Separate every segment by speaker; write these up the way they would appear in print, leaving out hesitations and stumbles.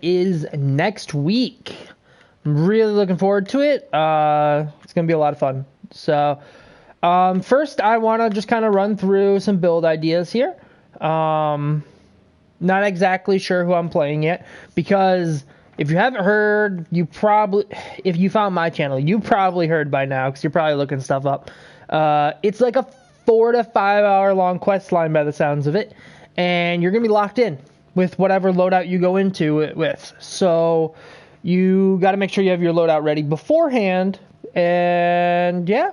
Speaker 1: is next week. I'm really looking forward to it. It's going to be a lot of fun. So, first I want to just kind of run through some build ideas here. Not exactly sure who I'm playing yet, because if you haven't heard, if you found my channel, you probably heard by now, because you're probably looking stuff up. It's like a 4 to 5 hour long quest line by the sounds of it, and you're going to be locked in with whatever loadout you go into it with. So you got to make sure you have your loadout ready beforehand. And yeah,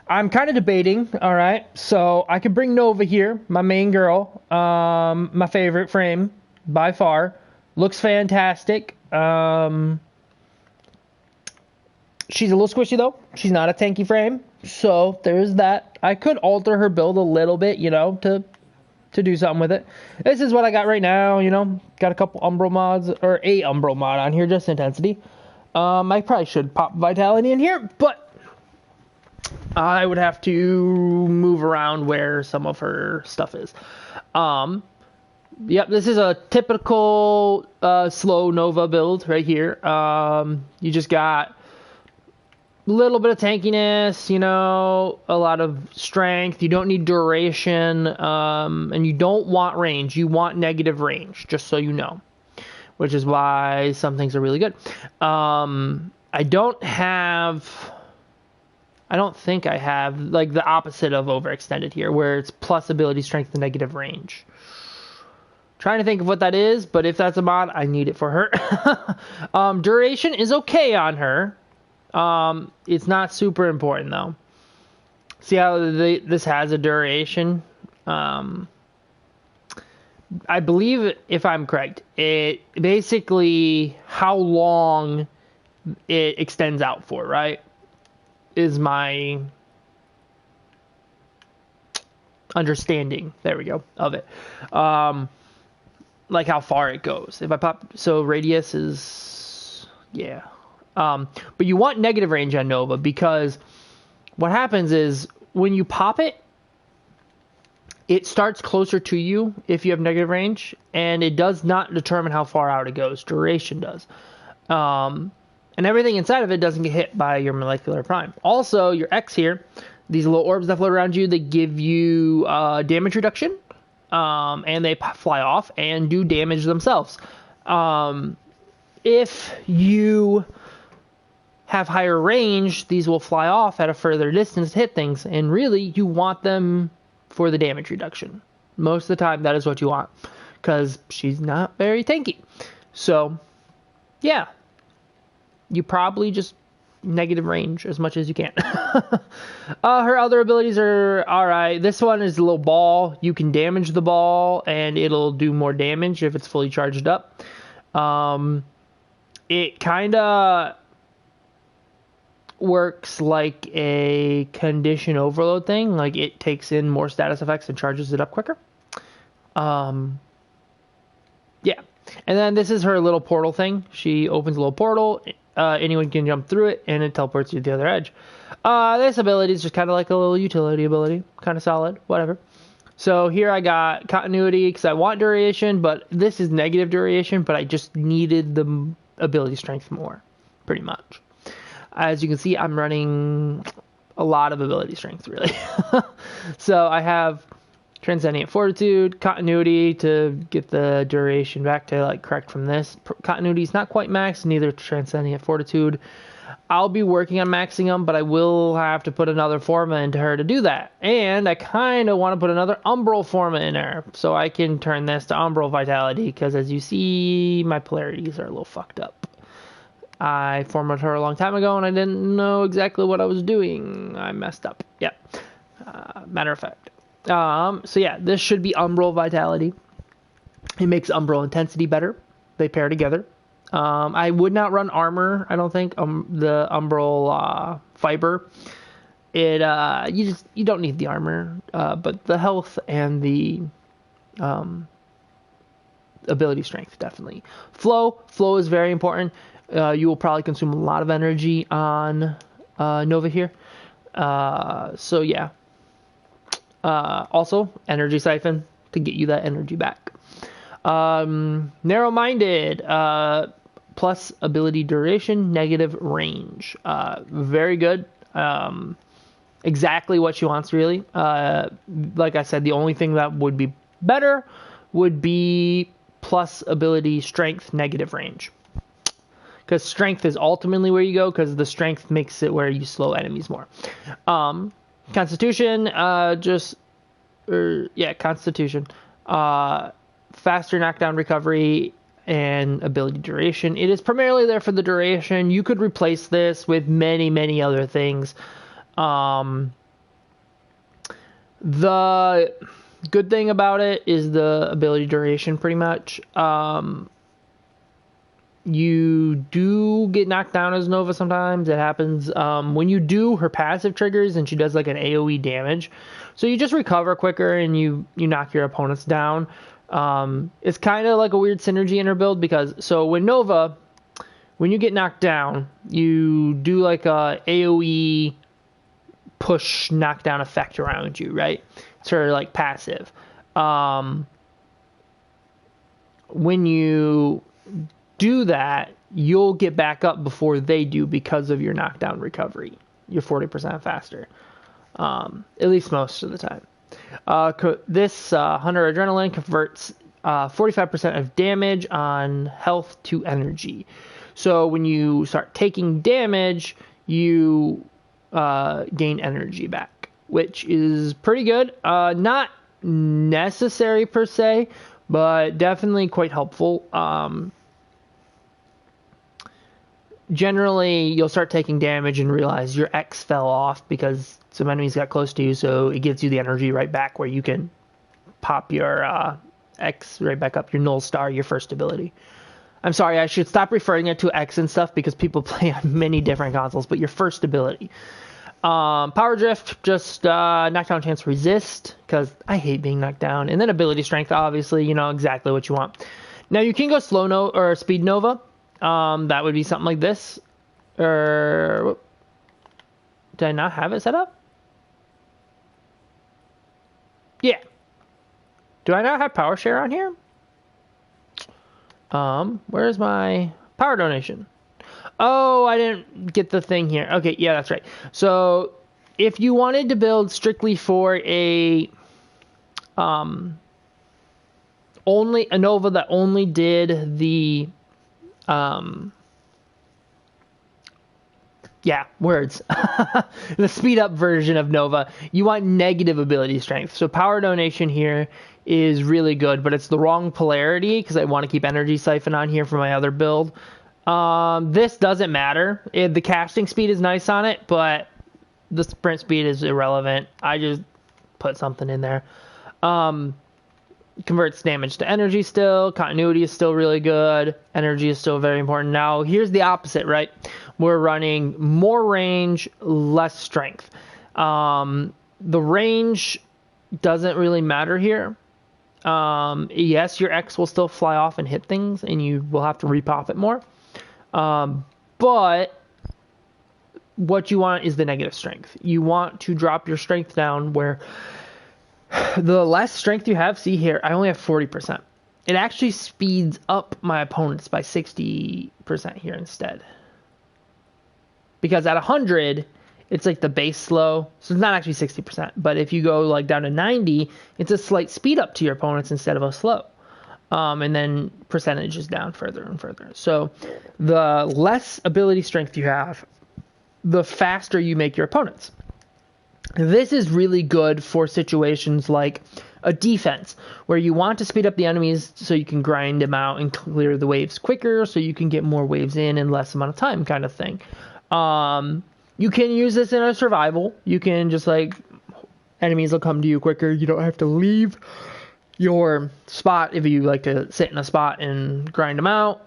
Speaker 1: I'm kind of debating. All right, so I could bring Nova here, my main girl, my favorite frame by far. Looks fantastic. She's a little squishy though. She's not a tanky frame, so there's that. I could alter her build a little bit, to do something with it. This is what I got right now, Got a couple Umbral mods, or a Umbral mod on here, just intensity. I probably should pop Vitality in here, but I would have to move around where some of her stuff is. Yep, this is a typical slow Nova build right here. You just got a little bit of tankiness, a lot of strength. You don't need duration, and you don't want range. You want negative range, just so you know, which is why some things are really good. I don't think I have like the opposite of overextended here, where it's plus ability strength and negative range. Trying to think of what that is, but if that's a mod, I need it for her. Duration is okay on her. It's not super important though. See how this has a duration? I believe, if I'm correct, it basically how long it extends out for, right? Is my understanding, there we go, of it. Like how far it goes. If I pop, so radius is, yeah. But you want negative range on Nova, because what happens is when you pop it, it starts closer to you if you have negative range, and it does not determine how far out it goes. Duration does. And everything inside of it doesn't get hit by your molecular prime. Also, your X here, these little orbs that float around you, they give you damage reduction, and they fly off and do damage themselves. If you have higher range, these will fly off at a further distance to hit things, and really you want them for the damage reduction. Most of the time that is what you want, because she's not very tanky. So yeah, you probably just negative range as much as you can. Her other abilities are alright. This one is a little ball. You can damage the ball and it'll do more damage if it's fully charged up. It kind of works like a condition overload thing. Like it takes in more status effects and charges it up quicker. Yeah. And then this is her little portal thing. She opens a little portal. Anyone can jump through it, and it teleports you to the other edge. This ability is just kind of like a little utility ability. Kind of solid. Whatever. So here I got continuity, because I want duration, but this is negative duration, but I just needed the ability strength more, pretty much. As you can see, I'm running a lot of ability strength, really. So I have Transcendent Fortitude, Continuity to get the duration back to like correct from this. Continuity is not quite maxed, neither Transcendent Fortitude. I'll be working on maxing them, but I will have to put another Forma into her to do that. And I kind of want to put another Umbral Forma in her, so I can turn this to Umbral Vitality, because as you see, my polarities are a little fucked up. I formatted her a long time ago, and I didn't know exactly what I was doing. I messed up. Yeah. Matter of fact. So yeah, this should be Umbral Vitality. It makes Umbral Intensity better. They pair together. I would not run armor, I don't think. The Umbral Fiber. You don't need the armor, but the health and the ability strength, definitely. Flow is very important. You will probably consume a lot of energy on Nova here. So yeah. Also, energy siphon to get you that energy back. Narrow-minded, plus ability duration, negative range. Very good. Exactly what she wants, really. Like I said, the only thing that would be better would be plus ability strength, negative range. Because strength is ultimately where you go, because the strength makes it where you slow enemies more. Constitution, Constitution. Faster knockdown recovery and ability duration. It is primarily there for the duration. You could replace this with many, many other things. The good thing about it is the ability duration, pretty much. You do get knocked down as Nova sometimes. It happens when you do her passive triggers and she does like an AoE damage. So you just recover quicker and you knock your opponents down. It's kind of like a weird synergy in her build because when Nova, when you get knocked down, you do like a AoE push knockdown effect around you, right? It's her like passive. When you do that, you'll get back up before they do because of your knockdown recovery. You're 40% faster, at least most of the time. This Hunter Adrenaline converts 45% of damage on health to energy. So when you start taking damage, you gain energy back, which is pretty good. Not necessary per se, but definitely quite helpful. Generally, you'll start taking damage and realize your X fell off because some enemies got close to you, so it gives you the energy right back where you can pop your X right back up, your null star, your first ability. I'm sorry, I should stop referring it to X and stuff because people play on many different consoles, but your first ability. Power Drift, just knockdown chance resist, because I hate being knocked down. And then ability strength, obviously, you know exactly what you want. Now, you can go slow or speed Nova. That would be something like this. Did I not have it set up? Yeah. Do I not have power share on here? Where's my power donation? Oh, I didn't get the thing here. Okay, yeah, that's right. So, if you wanted to build strictly for a Nova that only did the the speed up version of Nova, you want negative ability strength. So power donation here is really good, but it's the wrong polarity because I want to keep energy siphon on here for my other build. This doesn't matter. The casting speed is nice on it, but the sprint speed is irrelevant. I just put something in there. Converts damage to energy still. Continuity is still really good. Energy is still very important. Now, here's the opposite, right? We're running more range, less strength. The range doesn't really matter here. Yes, your X will still fly off and hit things, and you will have to repop it more. But what you want is the negative strength. You want to drop your strength down where the less strength you have, see here, I only have 40%. It actually speeds up my opponents by 60% here instead. Because at 100, it's like the base slow. So it's not actually 60%. But if you go like down to 90, it's a slight speed up to your opponents instead of a slow. And then percentage is down further and further. So the less ability strength you have, the faster you make your opponents. This is really good for situations like a defense, where you want to speed up the enemies so you can grind them out and clear the waves quicker, so you can get more waves in less amount of time, kind of thing. You can use this in a survival. You can just like, enemies will come to you quicker. You don't have to leave your spot if you like to sit in a spot and grind them out,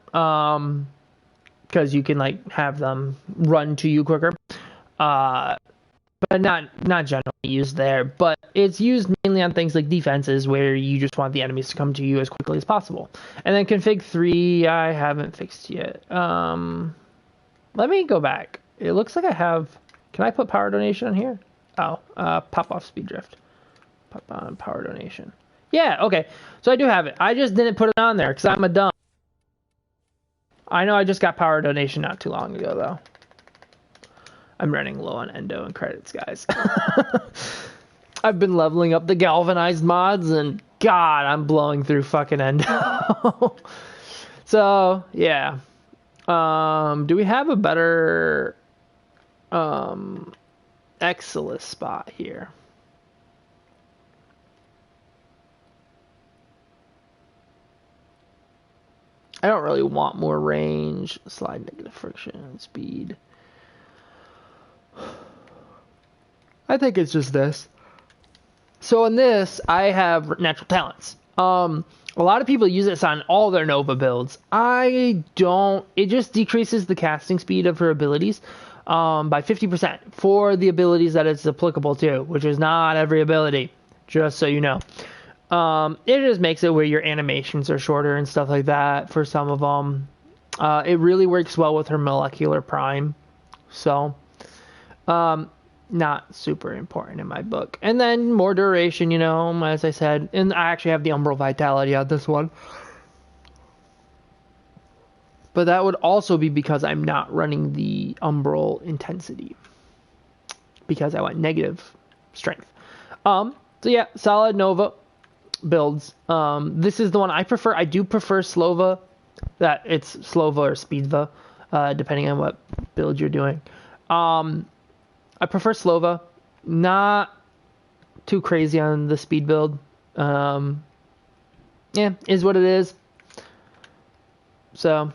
Speaker 1: because you can like have them run to you quicker. But not generally used there. But it's used mainly on things like defenses where you just want the enemies to come to you as quickly as possible. And then config 3, I haven't fixed yet. Let me go back. It looks like I have... Can I put power donation on here? Oh, pop off speed drift. Pop on power donation. Yeah, okay. So I do have it. I just didn't put it on there because I'm a dumb. I know I just got power donation not too long ago, though. I'm running low on endo and credits, guys. I've been leveling up the galvanized mods, and God, I'm blowing through fucking endo. So, yeah. Do we have a better Exilus spot here? I don't really want more range. Slide, negative friction, speed. I think it's just this. So in this, I have natural talents. A lot of people use this on all their Nova builds. I don't. It just decreases the casting speed of her abilities by 50% for the abilities that it's applicable to, which is not every ability, just so you know. It just makes it where your animations are shorter and stuff like that for some of them. It really works well with her molecular prime. So, not super important in my book. And then more duration, you know, as I said. And I actually have the Umbral Vitality on this one. But that would also be because I'm not running the Umbral Intensity. Because I want negative strength. So yeah, solid Nova builds. This is the one I prefer. I do prefer Slova. That it's Slova or Speedva, depending on what build you're doing. I prefer Slova. Not too crazy on the speed build. Yeah, is what it is. So,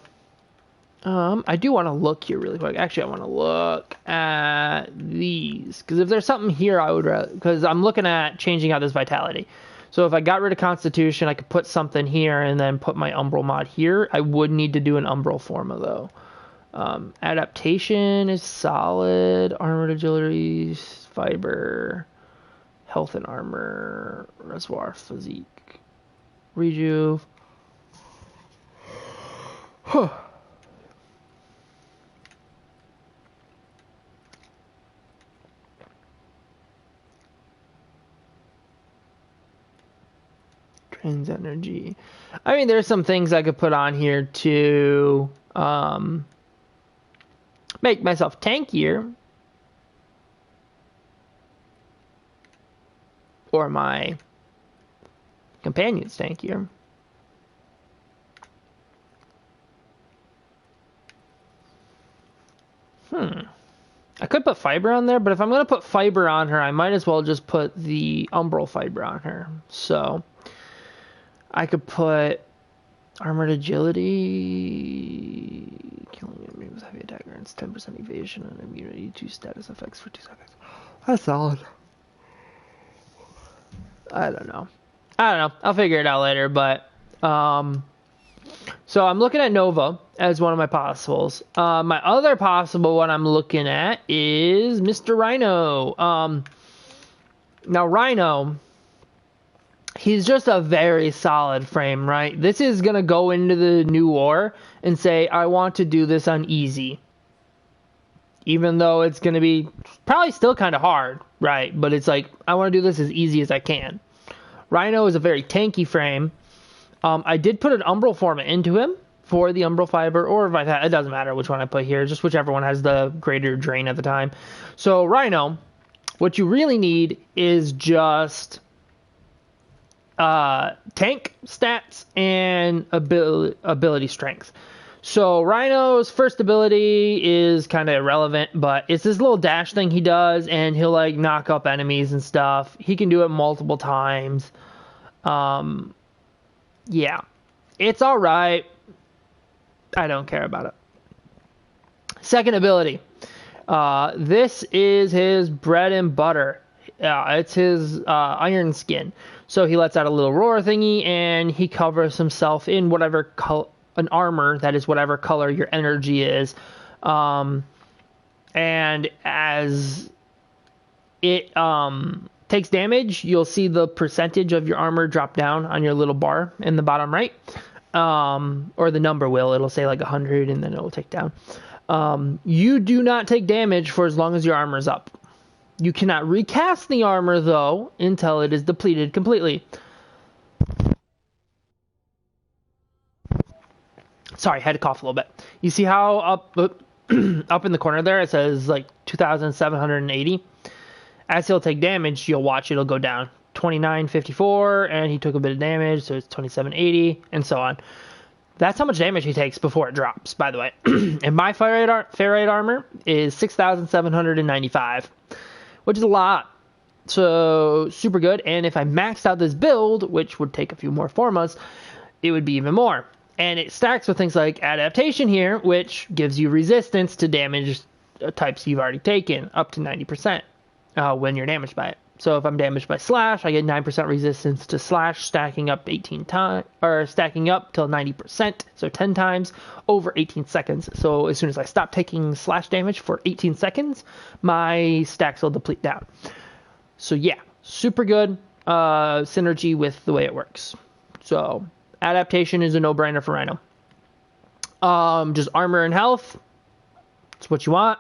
Speaker 1: I do want to look here really quick. Actually, I want to look at these. Because if there's something here, I would rather... Because I'm looking at changing out this Vitality. So if I got rid of Constitution, I could put something here and then put my Umbral mod here. I would need to do an Umbral Forma, though. Adaptation is solid. Armored Agility, Fiber, Health and Armor, Reservoir, Physique, Rejuve. Drains energy. I mean, there's some things I could put on here to make myself tankier. Or my companions tankier. I could put Fiber on there, but if I'm going to put Fiber on her, I might as well just put the Umbral Fiber on her. So I could put Armored Agility, killing enemies with heavy attack grants 10% evasion and immunity to status effects for 2 seconds. That's solid. I don't know. I'll figure it out later, but so I'm looking at Nova as one of my possibles. My other possible one I'm looking at is Mr. Rhino. Now Rhino, he's just a very solid frame, right? This is going to go into the new war and say, I want to do this on easy. Even though it's going to be probably still kind of hard, right? But it's like, I want to do this as easy as I can. Rhino is a very tanky frame. I did put an Umbral Forma into him for the Umbral Fiber, or it doesn't matter which one I put here, just whichever one has the greater drain at the time. So Rhino, what you really need is just tank stats and ability strength. So Rhino's first ability is kind of irrelevant, but it's this little dash thing he does, and he'll like knock up enemies and stuff. He can do it multiple times. Yeah, it's all right. I don't care about it. Second ability. This is his bread and butter. It's his iron skin. So he lets out a little roar thingy, and he covers himself in whatever an armor that is whatever color your energy is. And as it takes damage, you'll see the percentage of your armor drop down on your little bar in the bottom right. Or the number will. It'll say like 100 and then it'll take down. You do not take damage for as long as your armor's up. You cannot recast the armor, though, until it is depleted completely. Sorry, I had to cough a little bit. You see how up up in the corner there it says like 2,780? As he'll take damage, you'll watch it'll go down. 2954, and he took a bit of damage, so it's 2780, and so on. That's how much damage he takes before it drops, by the way. And my ferrite armor is 6,795, which is a lot. So, super good. And if I maxed out this build, which would take a few more formas, it would be even more. And it stacks with things like adaptation here, which gives you resistance to damage types you've already taken, up to 90% when you're damaged by it. So if I'm damaged by slash, I get 9% resistance to slash, stacking up 18 times, or stacking up till 90%, so 10 times over 18 seconds. So as soon as I stop taking slash damage for 18 seconds, my stacks will deplete down. So yeah, super good synergy with the way it works. So adaptation is a no-brainer for Rhino. Just armor and health, that's what you want.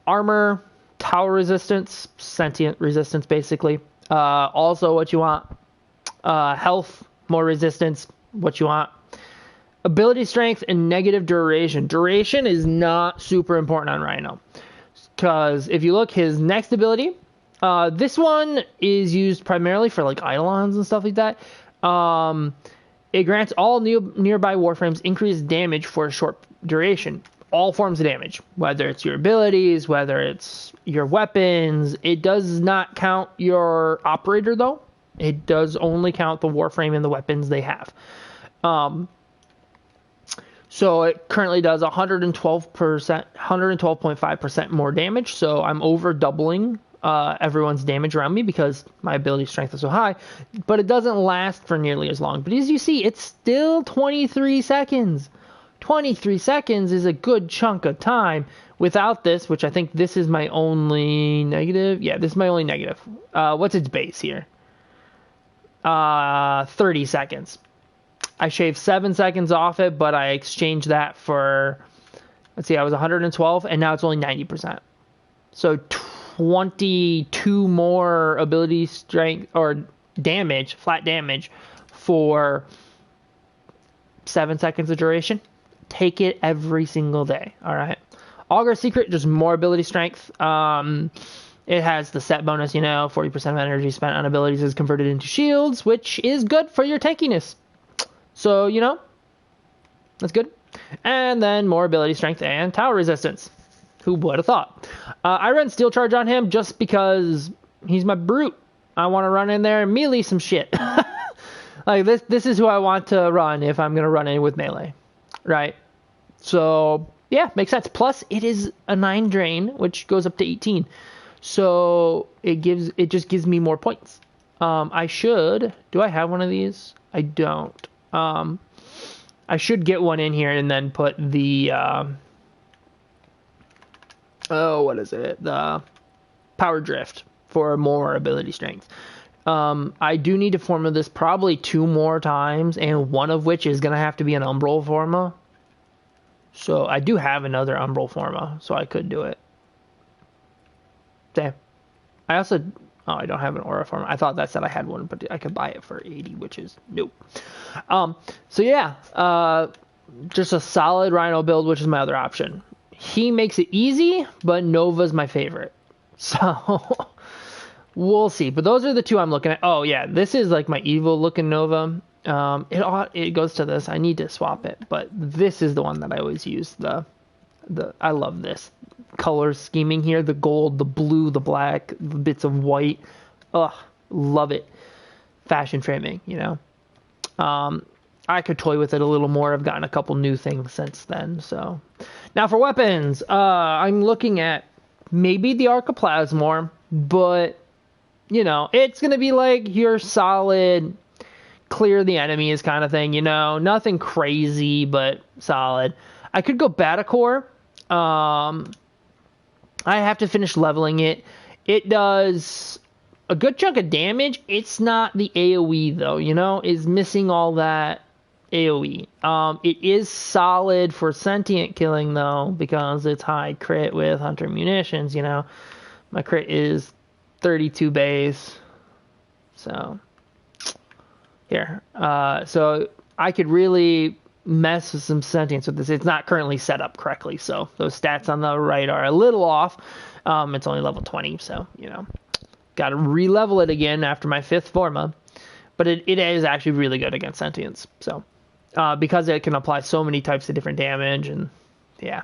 Speaker 1: Armor, tower resistance, sentient resistance, basically. Also what you want. Health, more resistance, what you want. Ability strength and negative duration. Duration is not super important on Rhino, because if you look, his next ability, this one is used primarily for like Eidolons and stuff like that. It grants all nearby Warframes increased damage for a short duration. All forms of damage, whether it's your abilities, whether it's your weapons. It does not count your operator, though. It does only count the Warframe and the weapons they have. So it currently does 112.5% more damage. So I'm over doubling everyone's damage around me because my ability strength is so high. But it doesn't last for nearly as long. But as you see, it's still 23 seconds. 23 seconds is a good chunk of time without this, which I think this is my only negative. Yeah, this is my only negative. What's its base here? 30 seconds. I shaved 7 seconds off it, but I exchanged that for, let's see, I was 112, and now it's only 90%. So 22 more ability strength or damage, flat damage, for 7 seconds of duration. Take it every single day. All right. Augur Secret, just more ability strength. It has the set bonus, 40% of energy spent on abilities is converted into shields, which is good for your tankiness. So, that's good. And then more ability strength and tower resistance. Who would have thought? I run Steel Charge on him just because he's my brute. I want to run in there and melee some shit. Like this is who I want to run if I'm going to run in with melee. Right? So, yeah, makes sense. Plus, it is a 9 drain, which goes up to 18. So, it just gives me more points. Do I have one of these? I don't. I should get one in here and then put the, what is it? The Power Drift for more ability strength. I do need to forma this probably 2 more times, and one of which is going to have to be an Umbral forma. So I do have another Umbral forma, so I could do it. Damn. I don't have an Aura forma. I thought that said I had one, but I could buy it for 80, which is nope. So yeah, just a solid Rhino build, which is my other option. He makes it easy, but Nova's my favorite. So we'll see. But those are the 2 I'm looking at. Oh yeah, this is like my evil looking Nova. It goes to this. I need to swap it, but this is the one that I always use. I love this color scheming here. The gold, the blue, the black, the bits of white. Ugh, love it. Fashion framing, I could toy with it a little more. I've gotten a couple new things since then. So now for weapons, I'm looking at maybe the Archiplasmor, but it's going to be like your solid clear the enemies kind of thing, nothing crazy, but solid. I could go Batacore. I have to finish leveling it. It does a good chunk of damage. It's not the AoE though, is missing all that AoE. It is solid for sentient killing though, because it's high crit with Hunter Munitions, My crit is 32 base. So here. So I could really mess with some sentience with this. It's not currently set up correctly, so those stats on the right are a little off. It's only level 20, so, you know, got to re-level it again after my 5th Forma. But it is actually really good against sentience, so because it can apply so many types of different damage and, yeah,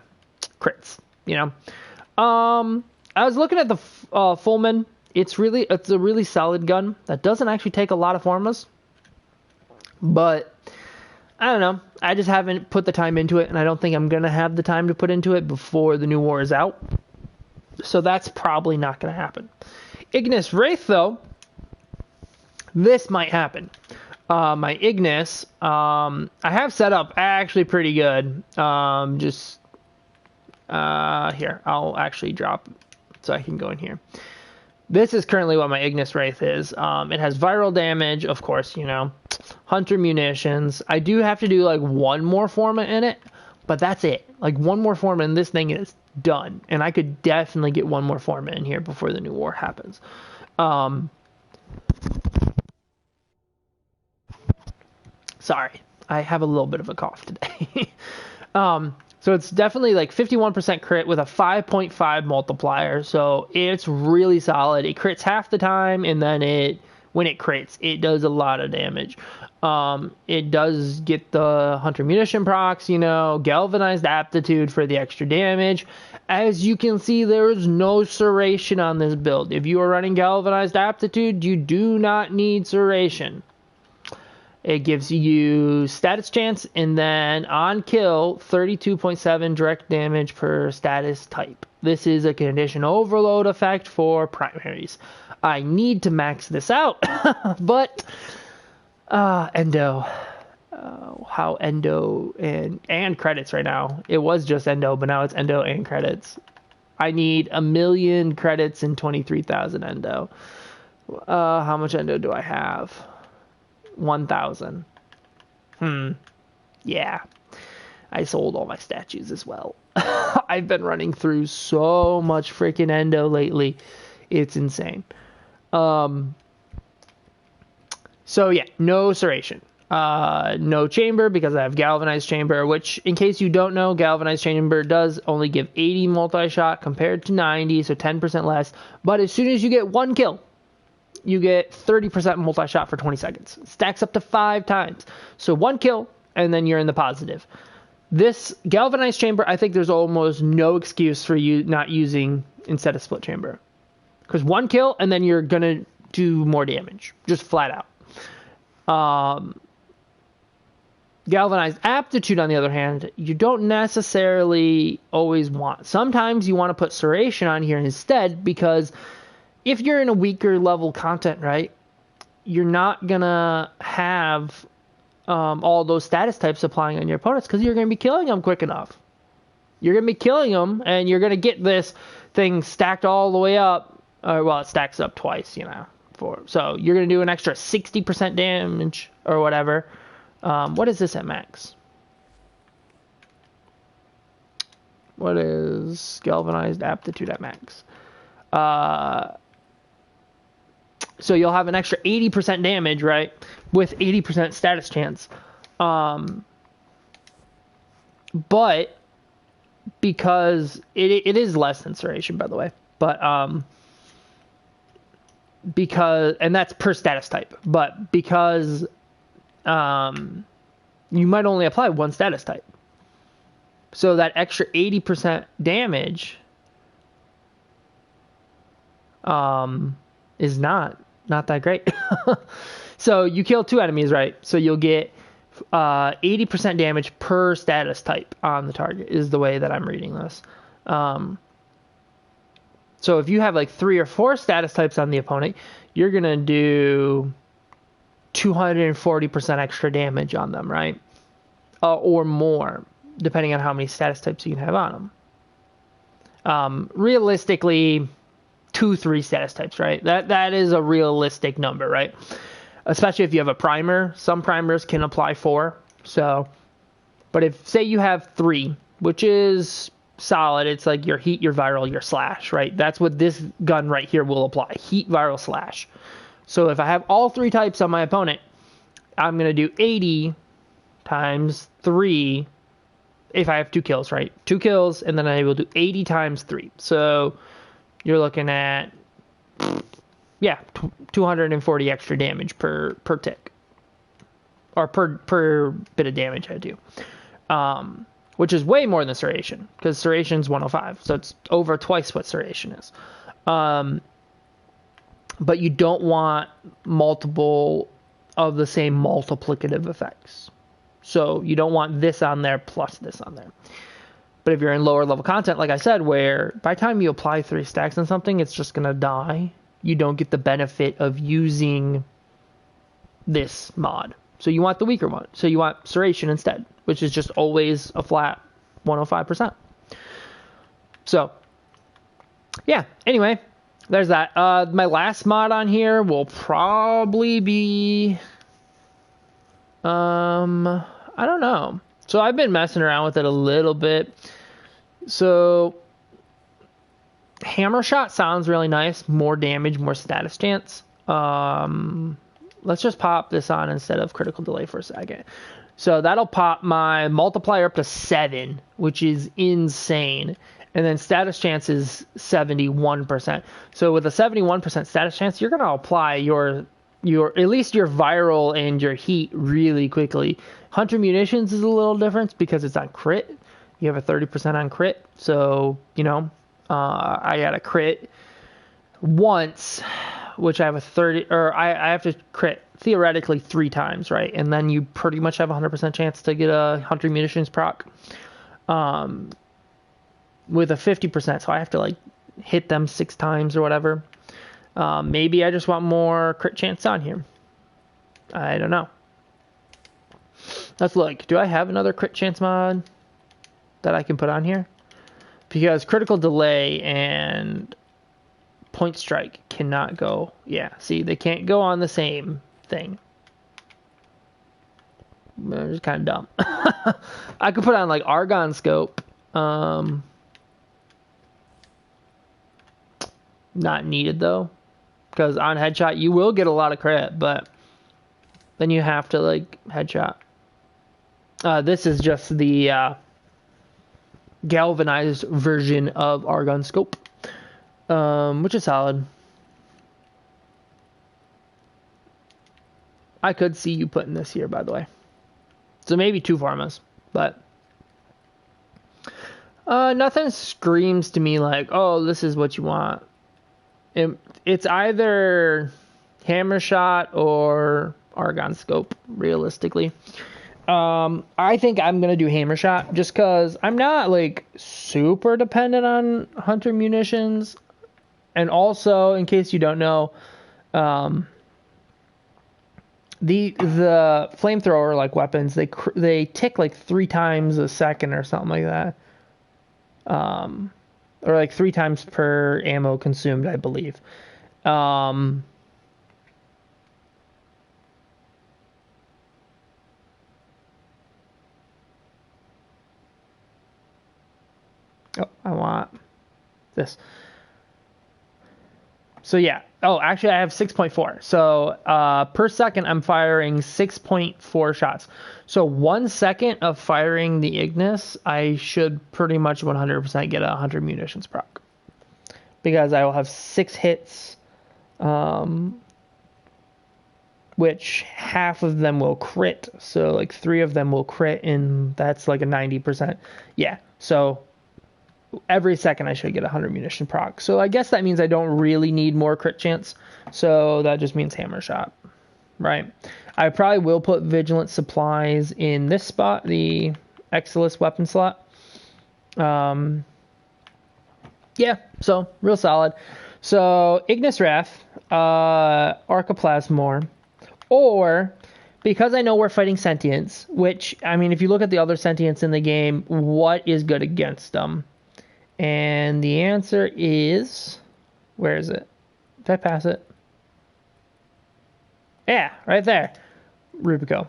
Speaker 1: crits, you know. I was looking at the Fullman. It's a really solid gun that doesn't actually take a lot of formas, but I don't know. I just haven't put the time into it, and I don't think I'm gonna have the time to put into it before the new war is out. So that's probably not gonna happen. Ignis Wraith, though, this might happen. My Ignis, I have set up actually pretty good. Here, I'll actually drop so I can go in here. This is currently what my Ignis Wraith is. It has viral damage, of course, you know, Hunter munitions. I do have to do like one more forma in it, but that's it. Like one more forma and this thing is done. And I could definitely get one more forma in here before the new war happens. Sorry, I have a little bit of a cough today. So it's definitely like 51% crit with a 5.5 multiplier. So it's really solid. It crits half the time, and then when it crits, it does a lot of damage. It does get the Hunter Munition procs, you know, Galvanized Aptitude for the extra damage. As you can see, there is no Serration on this build. If you are running Galvanized Aptitude, you do not need Serration. It gives you status chance, and then on kill, 32.7 direct damage per status type. This is a condition overload effect for primaries. I need to max this out, but Endo. How Endo and credits right now. It was just Endo, but now it's Endo and credits. I need 1,000,000 credits and 23,000 Endo. How much Endo do I have? 1,000. Yeah. I sold all my statues as well. I've been running through so much freaking Endo lately. It's insane. So yeah, no Serration. No Chamber because I have Galvanized Chamber, which, in case you don't know, Galvanized Chamber does only give 80 multi-shot compared to 90, so 10% less. But as soon as you get one kill, you get 30% multi-shot for 20 seconds. Stacks up to 5 times. So one kill, and then you're in the positive. This Galvanized Chamber, I think there's almost no excuse for you not using instead of Split Chamber. Because one kill, and then you're going to do more damage. Just flat out. Galvanized Aptitude, on the other hand, you don't necessarily always want. Sometimes you want to put Serration on here instead, because if you're in a weaker level content, right, you're not going to have all those status types applying on your opponents because you're going to be killing them quick enough. You're going to be killing them, and you're going to get this thing stacked all the way up. Well, it stacks up twice, you know. So you're going to do an extra 60% damage or whatever. What is this at max? What is Galvanized Aptitude at max? So you'll have an extra 80% damage, right? With 80% status chance. But because it is less than Serration, by the way. But because, and that's per status type. But because you might only apply one status type. So that extra 80% damage is not that great. So you kill 2 enemies, right? So you'll get 80% damage per status type on the target is the way that I'm reading this. So if you have like 3 or 4 status types on the opponent, you're going to do 240% extra damage on them, right? Or more, depending on how many status types you can have on them. Realistically, 2-3 status types, right? That is a realistic number, right? Especially if you have a primer. Some primers can apply 4. So, but if, say you have 3, which is solid, it's like your heat, your viral, your slash, right? That's what this gun right here will apply. Heat, viral, slash. So if I have all 3 types on my opponent, I'm going to do 80 times 3 if I have 2 kills, right? 2 kills, and then I will do 80 times 3. So you're looking at, yeah, 240 extra damage per tick. Or per bit of damage I do. Which is way more than Serration, because Seration's 105, so it's over twice what Serration is. But you don't want multiple of the same multiplicative effects. So you don't want this on there plus this on there. But if you're in lower level content, like I said, where by the time you apply 3 stacks on something, it's just going to die, you don't get the benefit of using this mod. So you want the weaker one. So you want Serration instead, which is just always a flat 105%. So, yeah, anyway, there's that. My last mod on here will probably be, I don't know. So I've been messing around with it a little bit. So Hammer Shot sounds really nice. More damage, more status chance. Let's just pop this on instead of critical delay for a second. So that'll pop my multiplier up to 7, which is insane. And then status chance is 71%. So with a 71% status chance, you're going to apply your at least your viral and your heat really quickly. Hunter Munitions is a little different because it's on crit. You have a 30% on crit. So, you know, I got a crit once, which I have a 30, or I have to crit theoretically 3 times, right? And then you pretty much have a 100% chance to get a Hunter Munitions proc with a 50%. So I have to like hit them 6 times or whatever. Maybe I just want more crit chance on here. I don't know. Let's look. Do I have another crit chance mod that I can put on here? Because critical delay and point strike cannot go. Yeah, see, they can't go on the same thing. It's kind of dumb. I could put on like Argon Scope. Not needed though, because on headshot you will get a lot of crit, but then you have to like headshot. This is just the galvanized version of Argon Scope, which is solid. I could see you putting this here, by the way. So maybe 2 pharmas, but nothing screams to me like, oh, this is what you want. It's either Hammer Shot or Argon Scope, realistically. I think I'm going to do Hammer Shot just because I'm not like super dependent on Hunter Munitions. And also, in case you don't know, the flamethrower like weapons, they tick like 3 times a second or something like that. Or like 3 times per ammo consumed, I believe. Oh, I want this. So yeah. Oh, actually I have 6.4. So per second I'm firing 6.4 shots. So 1 second of firing the Ignis, I should pretty much 100% get a 100 munitions proc. Because I will have 6 hits, which half of them will crit. So like 3 of them will crit, and that's like a 90%. Yeah, so every second I should get a 100 munition proc. So I guess that means I don't really need more crit chance. So that just means Hammer Shot, right? I probably will put Vigilant Supplies in this spot, the Exilus weapon slot. Yeah, so real solid. So Ignis Wrath, Archoplasmor, or because I know we're fighting Sentients, which, I mean, if you look at the other Sentients in the game, what is good against them? And the answer is, where is it? Did I pass it? Yeah, right there. Rubico.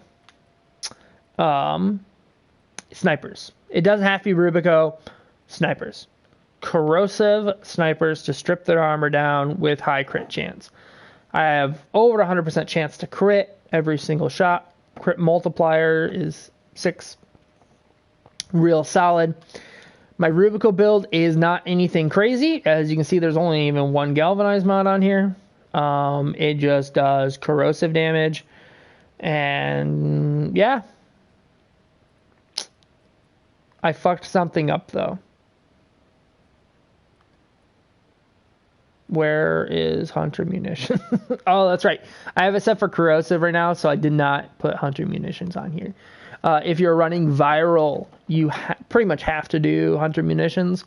Speaker 1: Snipers. It doesn't have to be Rubico. Snipers. Corrosive snipers to strip their armor down with high crit chance. I have over 100% chance to crit every single shot. Crit multiplier is 6. Real solid. My Rubico build is not anything crazy. As you can see, there's only even one galvanized mod on here. It just does corrosive damage. And yeah. I fucked something up though. Where is Hunter Munitions? Oh, that's right. I have it set for corrosive right now, so I did not put Hunter Munitions on here. If you're running viral, you pretty much have to do Hunter Munitions.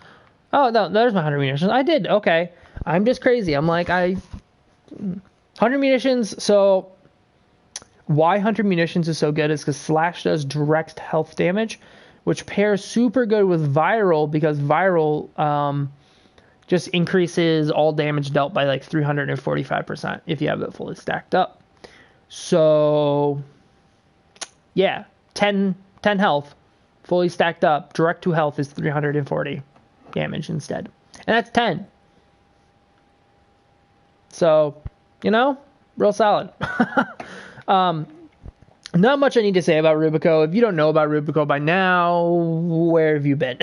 Speaker 1: Oh, no, there's my Hunter Munitions. I did. Okay. I'm just crazy. I'm like, Hunter Munitions, so why Hunter Munitions is so good is because Slash does direct health damage, which pairs super good with viral because viral just increases all damage dealt by like 345% if you have it fully stacked up. So, yeah, 10 health, fully stacked up. Direct to health is 340 damage instead. And that's 10. So, you know, real solid. Not much I need to say about Rubico. If you don't know about Rubico by now, where have you been?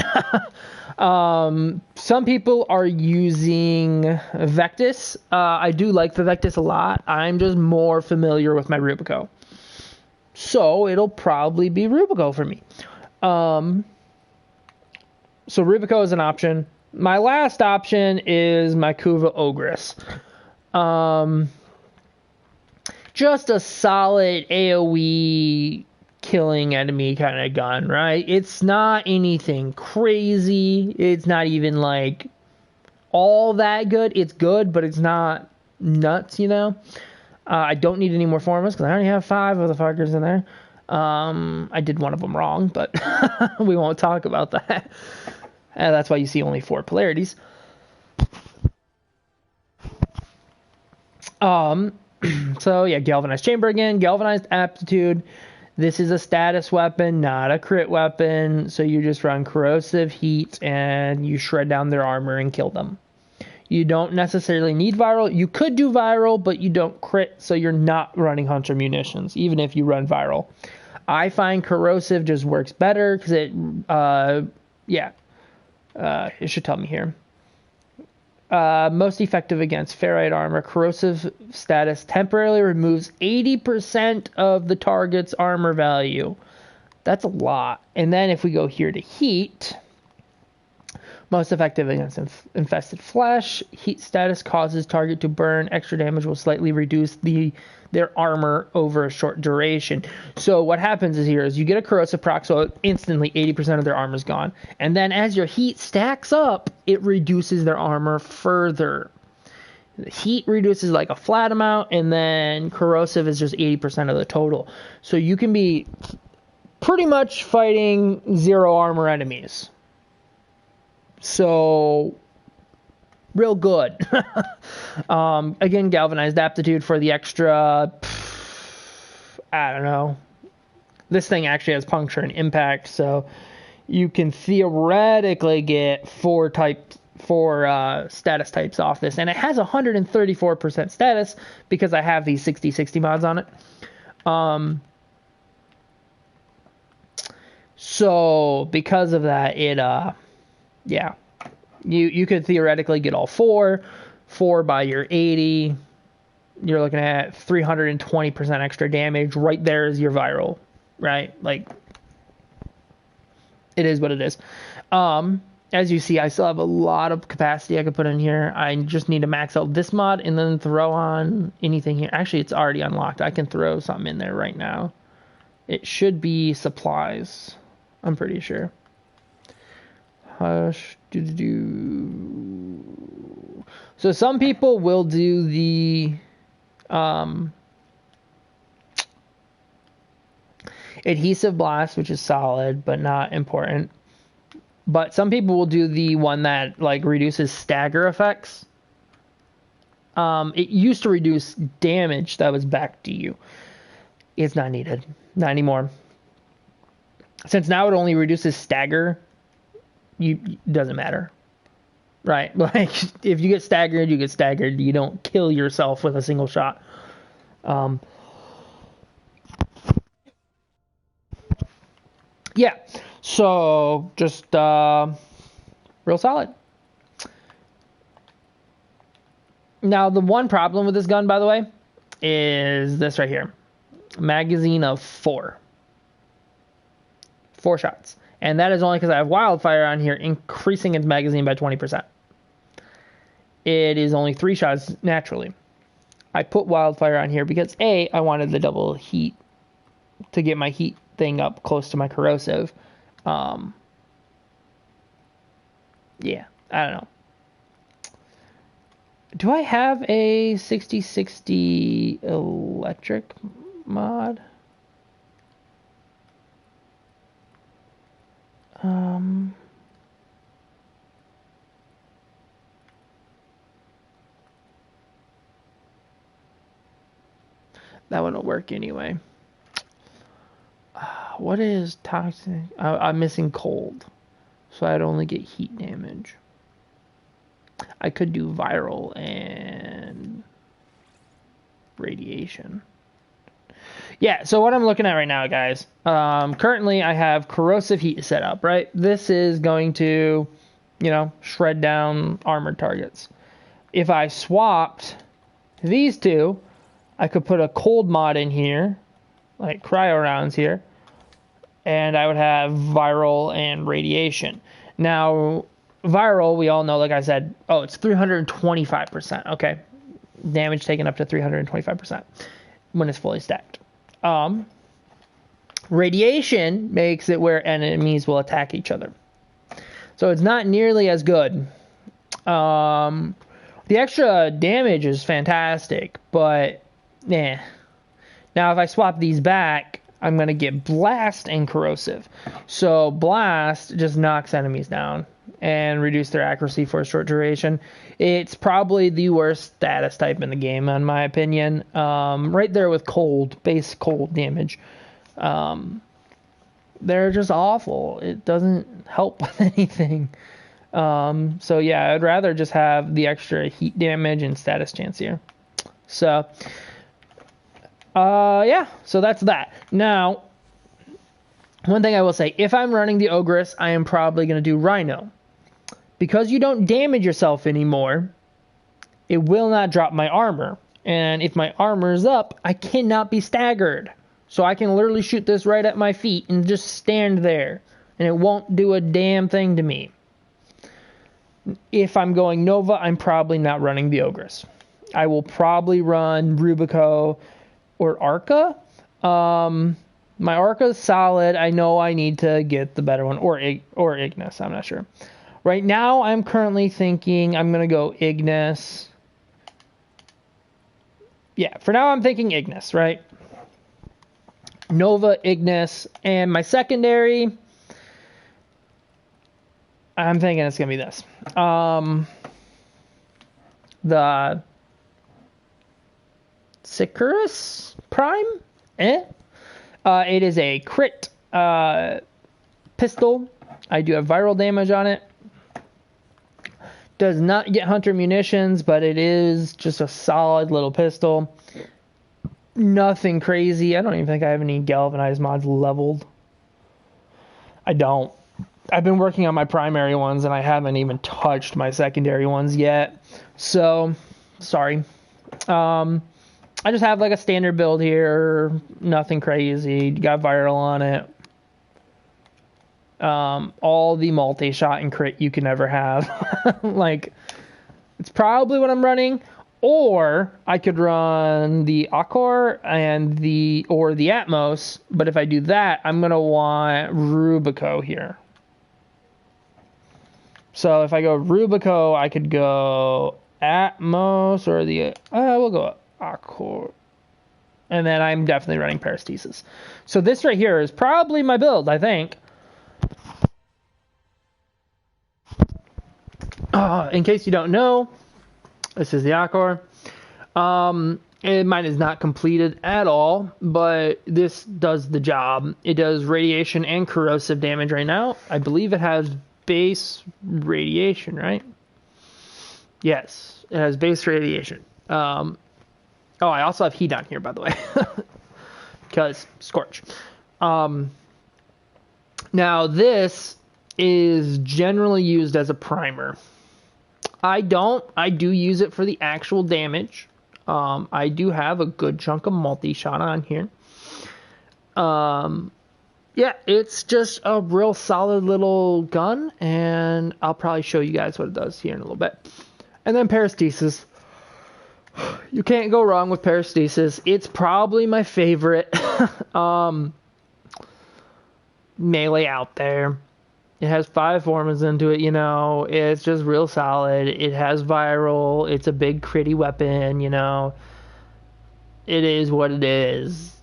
Speaker 1: Some people are using Vectis. I do like the Vectis a lot. I'm just more familiar with my Rubico. So it'll probably be Rubico for me. So Rubico is an option. My last option is my Kuva Ogress. Just a solid AoE killing enemy kind of gun, right? It's not anything crazy. It's not even like all that good. It's good, but it's not nuts, you know? I don't need any more formers because I already have 5 of the fuckers in there. I did one of them wrong, but we won't talk about that. That's why you see only 4 polarities. So yeah, Galvanized Chamber again, Galvanized Aptitude. This is a status weapon, not a crit weapon. So you just run corrosive heat and you shred down their armor and kill them. You don't necessarily need viral. You could do viral, but you don't crit, so you're not running Hunter Munitions, even if you run viral. I find corrosive just works better because it should tell me here. Most effective against ferrite armor. Corrosive status temporarily removes 80% of the target's armor value. That's a lot. And then if we go here to heat, most effective against infested flesh. Heat status causes target to burn. Extra damage will slightly reduce their armor over a short duration. So what happens is here is you get a corrosive proc, so instantly 80% of their armor is gone. And then as your heat stacks up, it reduces their armor further. The heat reduces like a flat amount, and then corrosive is just 80% of the total. So you can be pretty much fighting 0 armor enemies. So, real good. Again, Galvanized Aptitude for the extra, I don't know. This thing actually has Puncture and Impact, so you can theoretically get 4 status types off this. And it has 134% status because I have these 60/60 mods on it. So, because of that, it, yeah, you could theoretically get all 4 by your 80. You're looking at 320% extra damage. Right there is your viral, right? Like, it is what it is. As you see, I still have a lot of capacity I could put in here. I just need to max out this mod and then throw on anything here. Actually, it's already unlocked. I can throw something in there right now. It should be supplies. I'm pretty sure. Hush, So some people will do the adhesive blast, which is solid but not important. But some people will do the one that like reduces stagger effects. It used to reduce damage that was back to you. It's not needed, not anymore. Since now it only reduces stagger. Doesn't matter, right? Like if you get staggered, you get staggered. You don't kill yourself with a single shot. Yeah, so just real solid. Now, the one problem with this gun, by the way, is this right here. Magazine of 4. 4 shots. And that is only because I have Wildfire on here, increasing its magazine by 20%. It is only 3 shots naturally. I put Wildfire on here because, A, I wanted the double heat to get my heat thing up close to my corrosive. Yeah, I don't know. Do I have a 6060 electric mod? That wouldn't work anyway. What is toxic? I'm missing cold, so I'd only get heat damage. I could do viral and radiation. Yeah, so what I'm looking at right now, guys, currently I have corrosive heat set up, right? This is going to, shred down armored targets. If I swapped these two, I could put a cold mod in here, like cryo rounds here, and I would have viral and radiation. Now, viral, we all know, like I said, it's 325%. Okay, damage taken up to 325% when it's fully stacked. Radiation makes it where enemies will attack each other, so it's not nearly as good. The extra damage is fantastic, but nah. Now, if I swap these back, I'm going to get Blast and Corrosive. So Blast just knocks enemies down and reduce their accuracy for a short duration. It's probably the worst status type in the game, in my opinion. Right there with cold, base cold damage. They're just awful. It doesn't help with anything. So yeah, I'd rather just have the extra heat damage and status chance here. So yeah, so that's that. Now, one thing I will say, if I'm running the Ogress, I am probably going to do Rhino. Because you don't damage yourself anymore, it will not drop my armor. And if my armor is up, I cannot be staggered. So I can literally shoot this right at my feet and just stand there. And it won't do a damn thing to me. If I'm going Nova, I'm probably not running the Ogress. I will probably run Rubico or Arca. My Arca is solid. I know I need to get the better one. Or Ignis, I'm not sure. Right now, I'm currently thinking I'm going to go Ignis. Yeah, for now I'm thinking Ignis, right? Nova, Ignis, and my secondary, I'm thinking it's going to be this. The Sicarus Prime? It is a crit pistol. I do have viral damage on it. Does not get hunter munitions, but it is just a solid little pistol. Nothing crazy. I don't even think I have any galvanized mods leveled. I don't. I've been working on my primary ones, and I haven't even touched my secondary ones yet. So, sorry. I just have like a standard build here. Nothing crazy. Got viral on it. All the multi-shot and crit you can ever have. Like, it's probably what I'm running. Or I could run the Akkor and the Atmos. But if I do that, I'm going to want Rubico here. So if I go Rubico, I could go Atmos or we'll go Akkor. And then I'm definitely running Parastesis. So this right here is probably my build, I think. In case you don't know, this is the Akkor. Mine is not completed at all, but this does the job. It does radiation and corrosive damage right now. I believe it has base radiation, right? Yes, it has base radiation. I also have heat on here, by the way, because Scorch. Now, this is generally used as a primer. I do use it for the actual damage. I do have a good chunk of multi-shot on here. Yeah, it's just a real solid little gun, and I'll probably show you guys what it does here in a little bit. And then Parastasis. You can't go wrong with Parastasis. It's probably my favorite melee out there. It has 5 formats into it, you know. It's just real solid. It has viral. It's a big critty weapon, you know. It is what it is.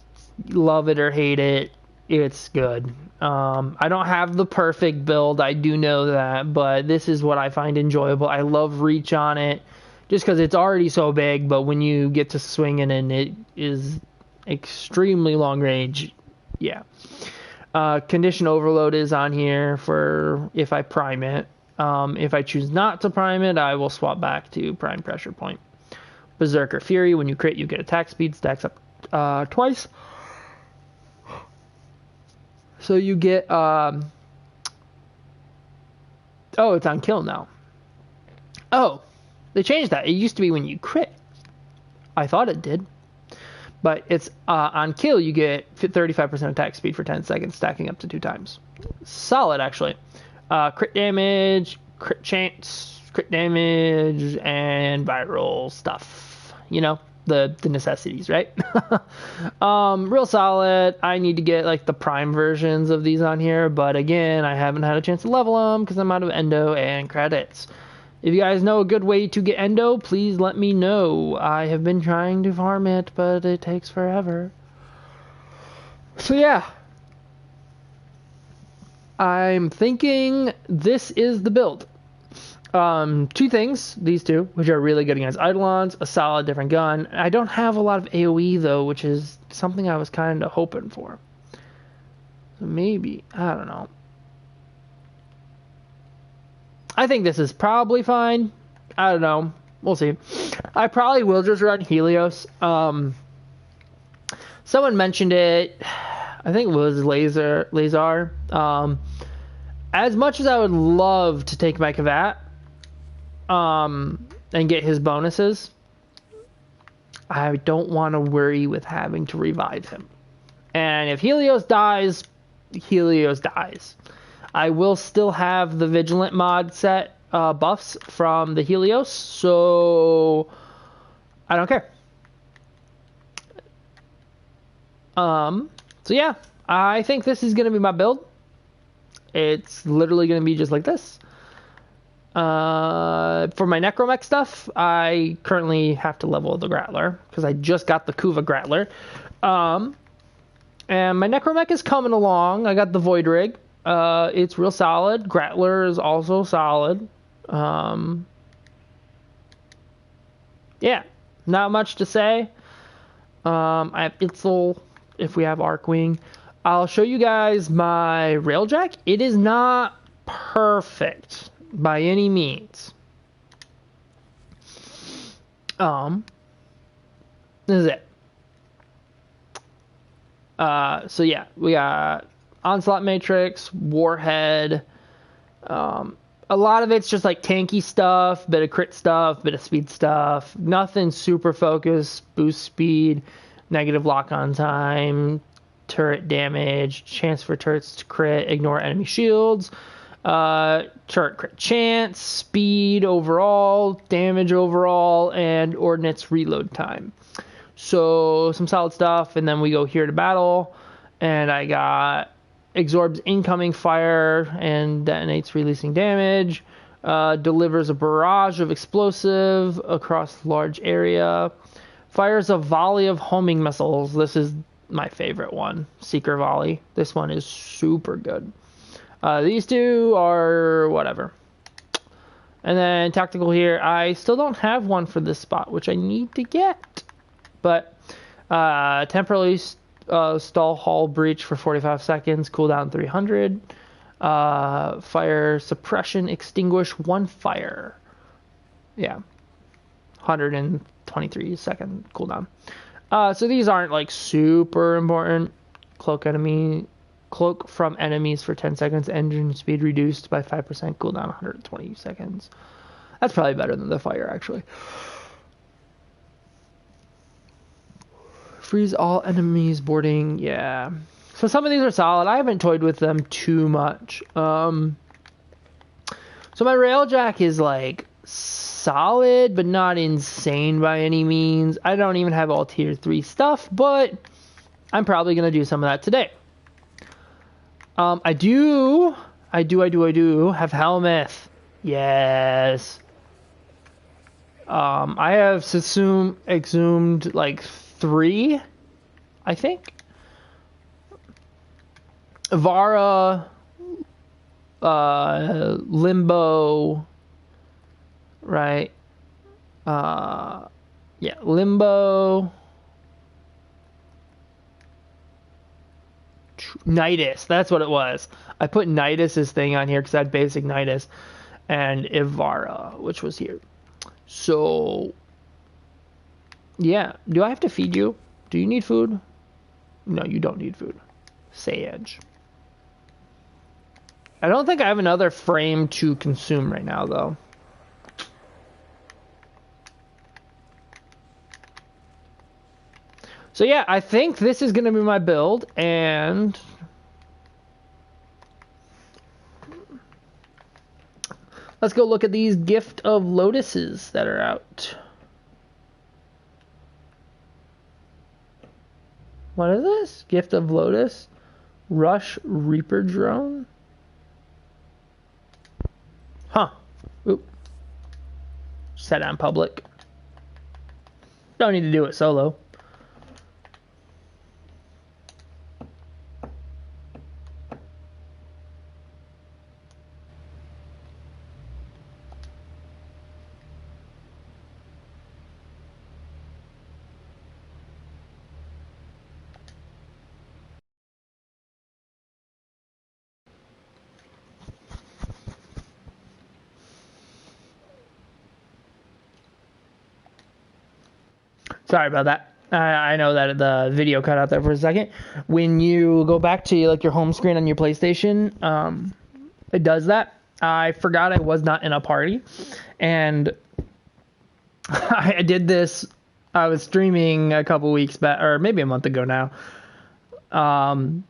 Speaker 1: Love it or hate it. It's good. I don't have the perfect build. I do know that. But this is what I find enjoyable. I love reach on it. Just because it's already so big. But when you get to swinging and it is extremely long range. Yeah. Condition overload is on here for if I prime it. If I choose not to prime it, I will swap back to prime pressure point. Berserker Fury, when you crit, you get attack speed, stacks up twice. So you get, oh, it's on kill now. Oh, they changed that. It used to be when you crit. I thought it did. But it's on kill, you get 35% attack speed for 10 seconds, stacking up to 2 times. Solid, actually. Crit damage, crit chance, crit damage, and viral stuff. You know, the necessities, right? Real solid. I need to get like the prime versions of these on here, but again, I haven't had a chance to level them because I'm out of endo and credits. If you guys know a good way to get endo, please let me know. I have been trying to farm it, but it takes forever. So yeah. I'm thinking this is the build. 2 things, these 2, which are really good against Eidolons, a solid different gun. I don't have a lot of AoE though, which is something I was kind of hoping for. So maybe, I don't know. I think this is probably fine. I don't know. We'll see. I probably will just run Helios. Someone mentioned it. I think it was Lazar. As much as I would love to take my Kavat and get his bonuses, I don't want to worry with having to revive him. And if Helios dies, Helios dies. I will still have the Vigilant mod set buffs from the Helios, so I don't care. So yeah, I think this is going to be my build. It's literally going to be just like this. For my Necromech stuff, I currently have to level the Grattler, because I just got the Kuva Grattler. And my Necromech is coming along. I got the Void Rig. It's real solid. Grattler is also solid. Yeah, not much to say. I have Itzel if we have Arcwing. I'll show you guys my Railjack. It is not perfect by any means. This is it. So yeah, we got Onslaught Matrix, Warhead. A lot of it's just like tanky stuff, bit of crit stuff, bit of speed stuff. Nothing super focused. Boost speed, negative lock-on time, turret damage, chance for turrets to crit, ignore enemy shields, turret crit chance, speed overall, damage overall, and ordnance reload time. So some solid stuff, and then we go here to battle, and I got absorbs incoming fire and detonates releasing damage, delivers a barrage of explosive across large area, fires a volley of homing missiles. This is my favorite one, Seeker Volley. This one is super good. These 2 are whatever. And then tactical here, I still don't have one for this spot, which I need to get. But temporarily stall hull breach for 45 seconds, cooldown 300. Fire suppression, extinguish 1 fire. Yeah, 123 second cooldown. So these aren't like super important. Cloak enemy Cloak from enemies for 10 seconds. Engine speed reduced by 5%. Cooldown 120 seconds. That's probably better than the fire, actually. Freeze all enemies boarding. Yeah. So some of these are solid. I haven't toyed with them too much. So my railjack is like solid, but not insane by any means. I don't even have all tier 3 stuff, but I'm probably going to do some of that today. I do have Helmuth. Yes. I have exhumed like 3, I think. Vara, Limbo, right? Yeah, Limbo. Nidus, that's what it was. I put Nidus's thing on here because I had basic Nidus, and Ivara, which was here. So, yeah. Do I have to feed you? Do you need food? No, you don't need food. Sage. I don't think I have another frame to consume right now, though. So yeah, I think this is going to be my build, and let's go look at these Gift of Lotuses that are out. What is this? Gift of Lotus? Rush Reaper Drone? Huh. Oop. Set on public. Don't need to do it solo. Sorry about that. I know that the video cut out there for a second. When you go back to like your home screen on your PlayStation, it does that. I forgot I was not in a party, and I did this. I was streaming a couple weeks back, or maybe a month ago now, and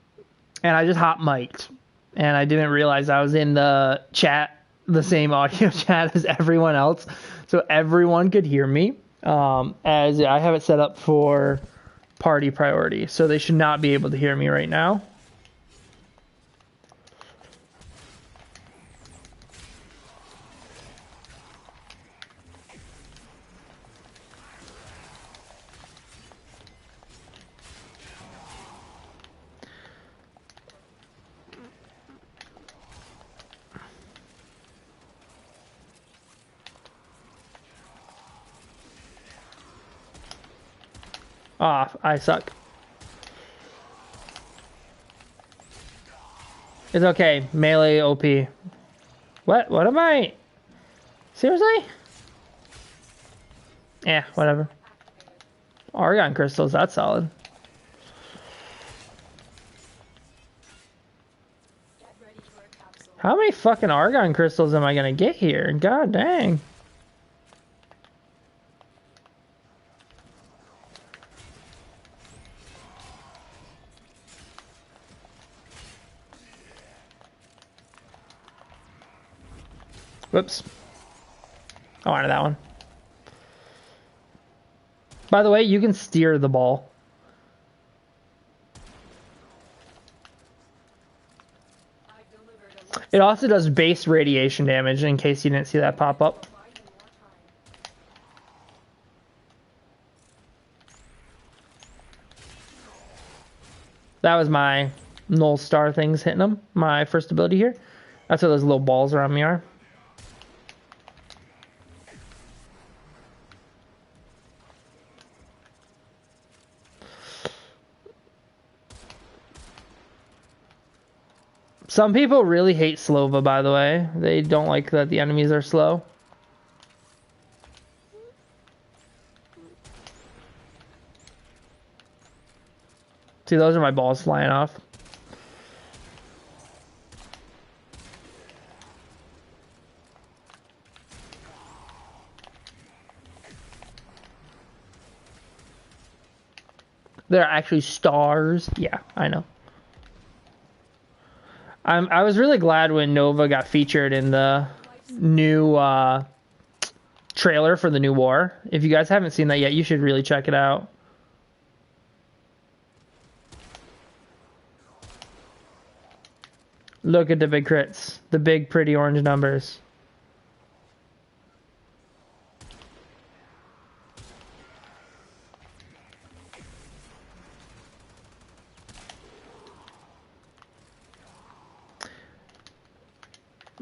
Speaker 1: I just hot mic'd, and I didn't realize I was in the chat, the same audio chat as everyone else, so everyone could hear me. As I have it set up for party priority, so they should not be able to hear me right now. Ah, I suck. It's okay. Melee OP. What? What am I? Seriously? Yeah, whatever. Argon crystals, that's solid. How many fucking Argon crystals am I gonna get here? God dang. Whoops. I wanted that one. By the way, you can steer the ball. It also does base radiation damage, in case you didn't see that pop up. That was my null star things hitting them. My first ability here. That's what those little balls around me are. Some people really hate Slova, by the way. They don't like that the enemies are slow. See, those are my balls flying off. They're actually stars. Yeah, I know. I was really glad when Nova got featured in the new trailer for the new war. If you guys haven't seen that yet, you should really check it out. Look at the big crits. The big pretty orange numbers.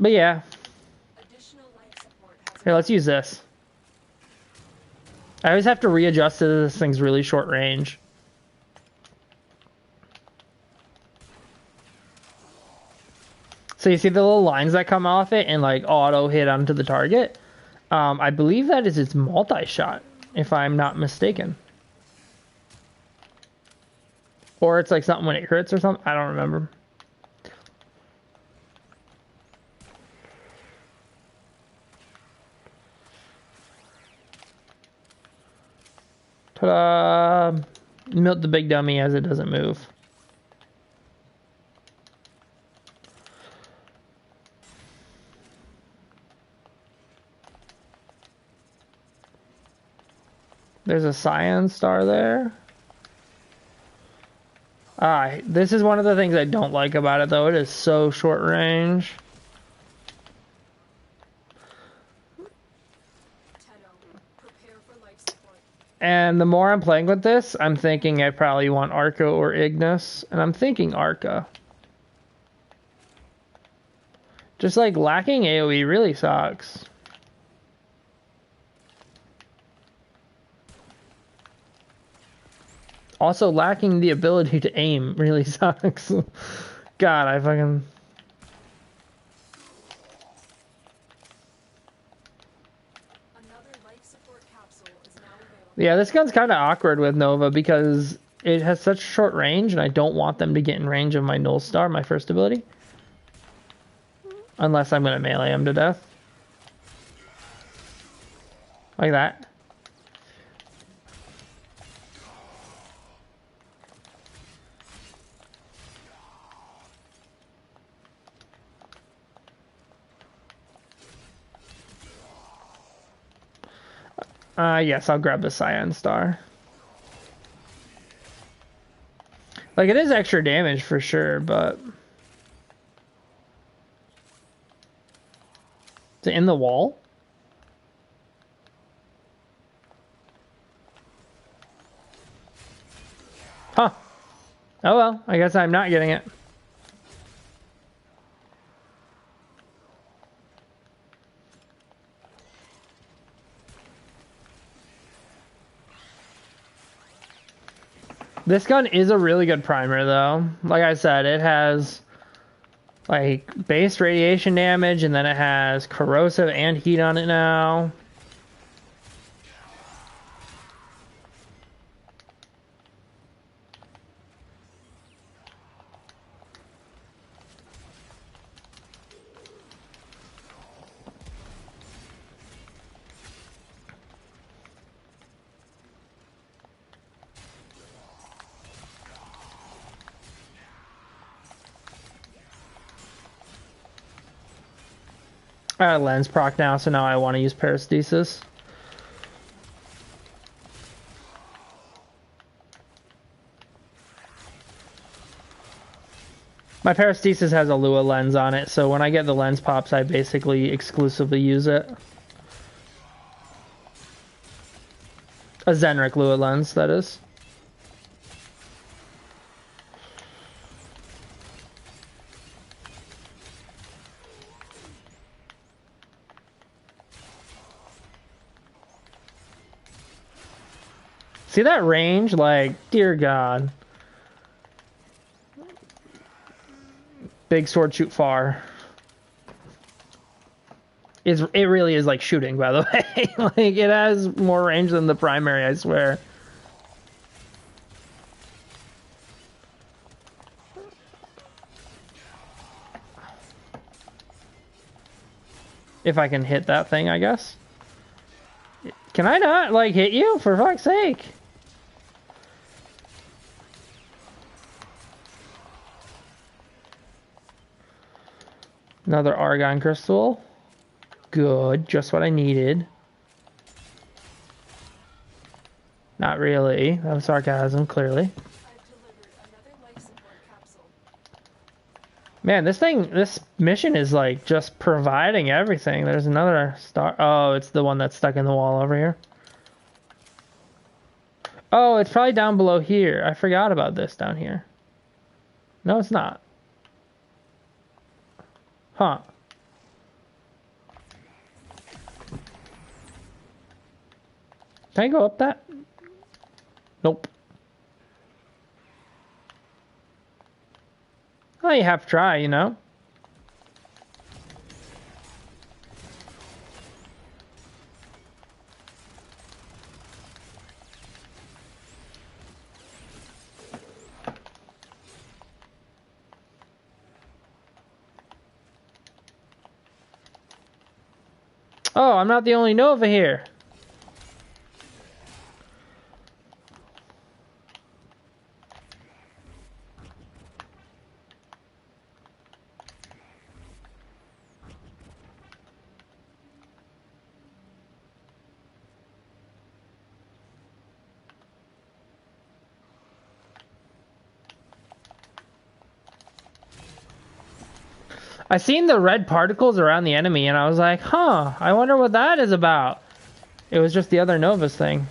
Speaker 1: But yeah. Here, let's use this. I always have to readjust to this thing's really short range. So you see the little lines that come off it and like auto hit onto the target? I believe that is its multi-shot, if I'm not mistaken. Or it's like something when it crits or something. I don't remember. Ta-da! Melt the big dummy as it doesn't move. There's a cyan star there. This is one of the things I don't like about it, though. It is so short range. And the more I'm playing with this, I'm thinking I probably want Arca or Ignis. And I'm thinking Arca. Just like lacking AoE really sucks. Also, lacking the ability to aim really sucks. God, I fucking... Yeah, this gun's kind of awkward with Nova because it has such short range, and I don't want them to get in range of my Null Star, my first ability. Unless I'm going to melee him to death. Like that. Yes, I'll grab the Cyan Star. Like, it is extra damage for sure, but... Is it in the wall? Huh. Oh well, I guess I'm not getting it. This gun is a really good primer, though. Like I said, it has like base radiation damage, and then it has corrosive and heat on it now. I got a lens proc now, so now I want to use Parastasis. My Parastasis has a Lua lens on it, so when I get the lens pops, I basically exclusively use it. A Zenric Lua lens, that is. See that range? Like, dear God. Big sword shoot far. It really is like shooting, by the way. Like, it has more range than the primary, I swear. If I can hit that thing, I guess. Can I not, like, hit you? For fuck's sake. Another argon crystal. Good, just what I needed. Not really. That was sarcasm, clearly. Man, this mission is like just providing everything. There's another star. Oh, it's the one that's stuck in the wall over here. Oh, it's probably down below here. I forgot about this down here. No, it's not. Huh. Can I go up that? Nope. Well, you have to try, you know? Oh, I'm not the only Nova here. I seen the red particles around the enemy and I was like, huh, I wonder what that is about. It was just the other Nova's thing.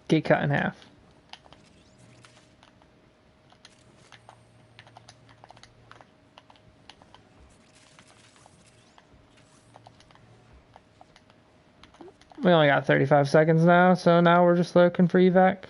Speaker 1: Get cut in half. We only got 35 seconds now, so now we're just looking for evac.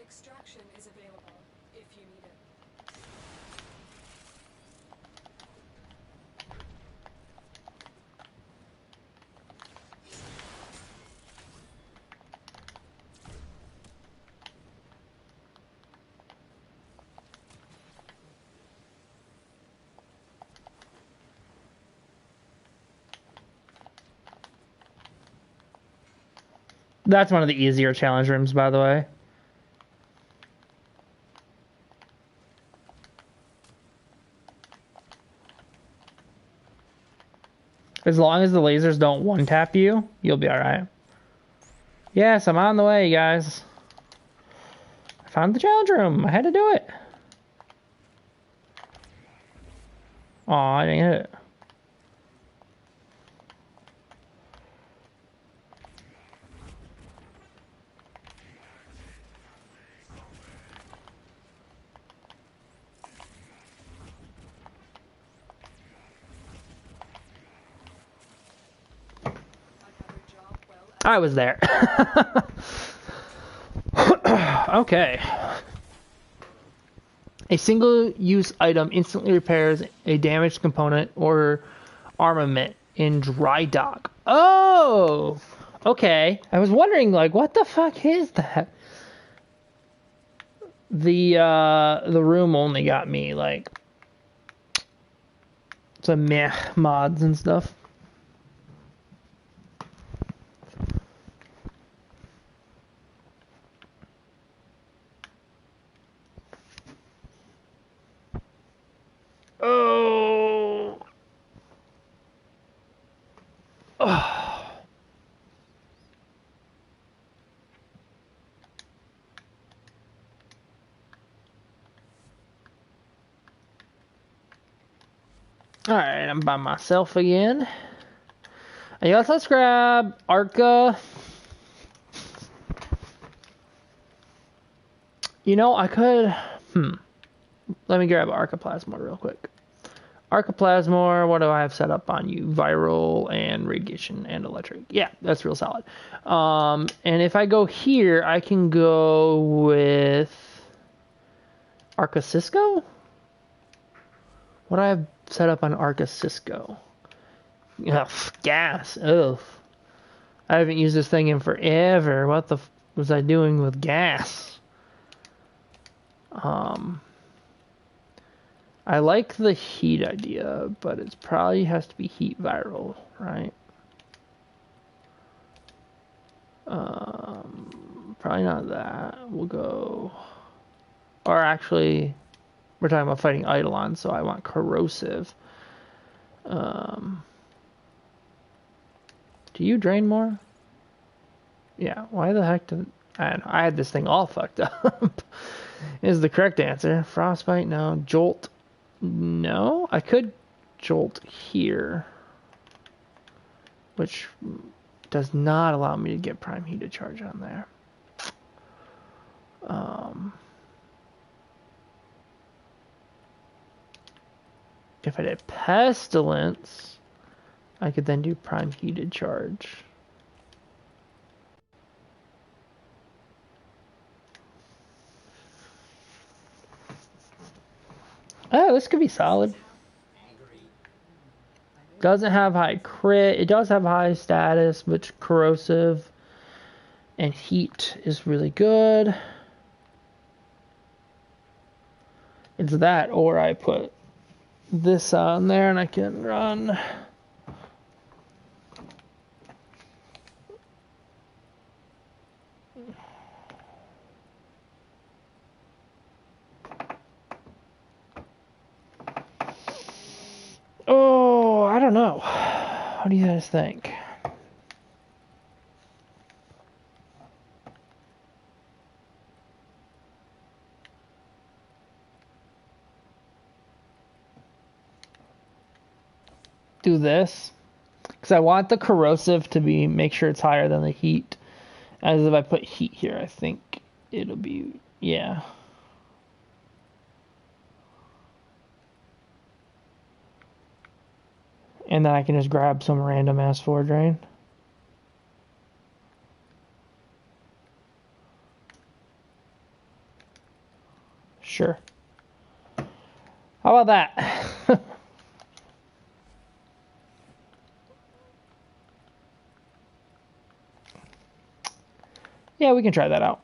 Speaker 2: Extraction is available if you need it.
Speaker 1: That's one of the easier challenge rooms, by the way. As long as the lasers don't one-tap you, you'll be alright. Yes, I'm on the way, guys. I found the challenge room. I had to do it. Aw, I didn't hit it. I was there. Okay. A single-use item instantly repairs a damaged component or armament in dry dock. Oh! Okay. I was wondering, like, what the fuck is that? The room only got me, like, some meh mods and stuff. Oh. Oh. Alright, I'm by myself again. And let's grab Arca. You know, I could... Let me grab Archiplasmor real quick. Archiplasmor, what do I have set up on you? Viral and radiation and electric. Yeah, that's real solid. And if I go here, I can go with Arca-Cisco? What do I have set up on Arca-Cisco? Ugh, gas. Ugh. I haven't used this thing in forever. What the was I doing with gas? I like the heat idea, but it probably has to be heat viral, right? Probably not that. We'll go... Or actually, we're talking about fighting Eidolon, so I want corrosive. Do you drain more? Yeah, why the heck did... I had this thing all fucked up. Is the correct answer. Frostbite, no. Jolt, no. I could jolt here, which does not allow me to get prime heated charge on there. If I did pestilence, I could then do prime heated charge. Oh, this could be solid. Doesn't have high crit. It does have high status, which corrosive and heat is really good. It's that, or I put this on there and I can run. Oh, I don't know. What do you guys think? Do this, because I want the corrosive to be, make sure it's higher than the heat. As if I put heat here, I think it'll be, yeah. And then I can just grab some random ass 4 drain. Sure. How about that? Yeah, we can try that out.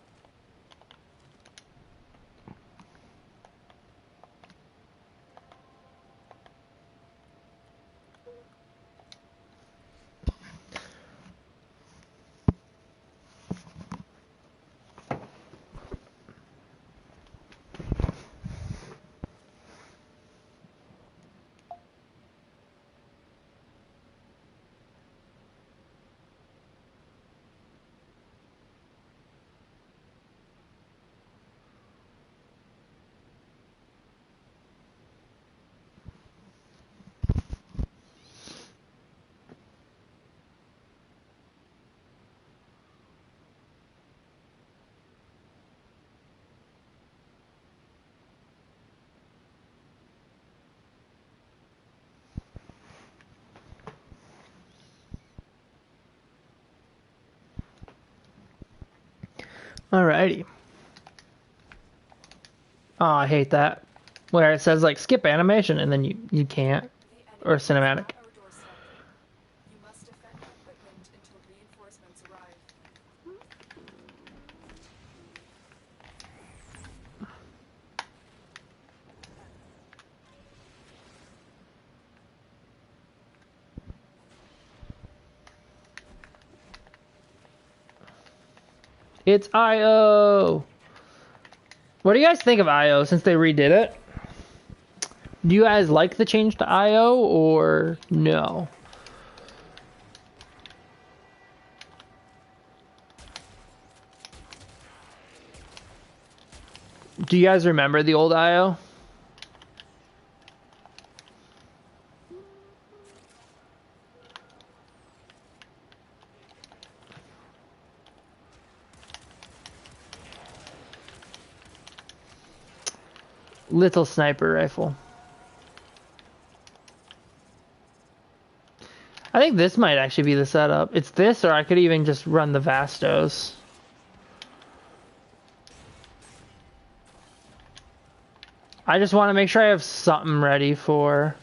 Speaker 1: Alrighty. Oh, I hate that. Where it says like skip animation and then you can't. Or cinematic.
Speaker 2: You must defend the equipment until reinforcements arrive.
Speaker 1: It's IO. What do you guys think of IO since they redid it? Do you guys like the change to IO or no? Do you guys remember the old IO? Little sniper rifle. I think this might actually be the setup. It's this, or I could even just run the Vastos. I just want to make sure I have something ready for...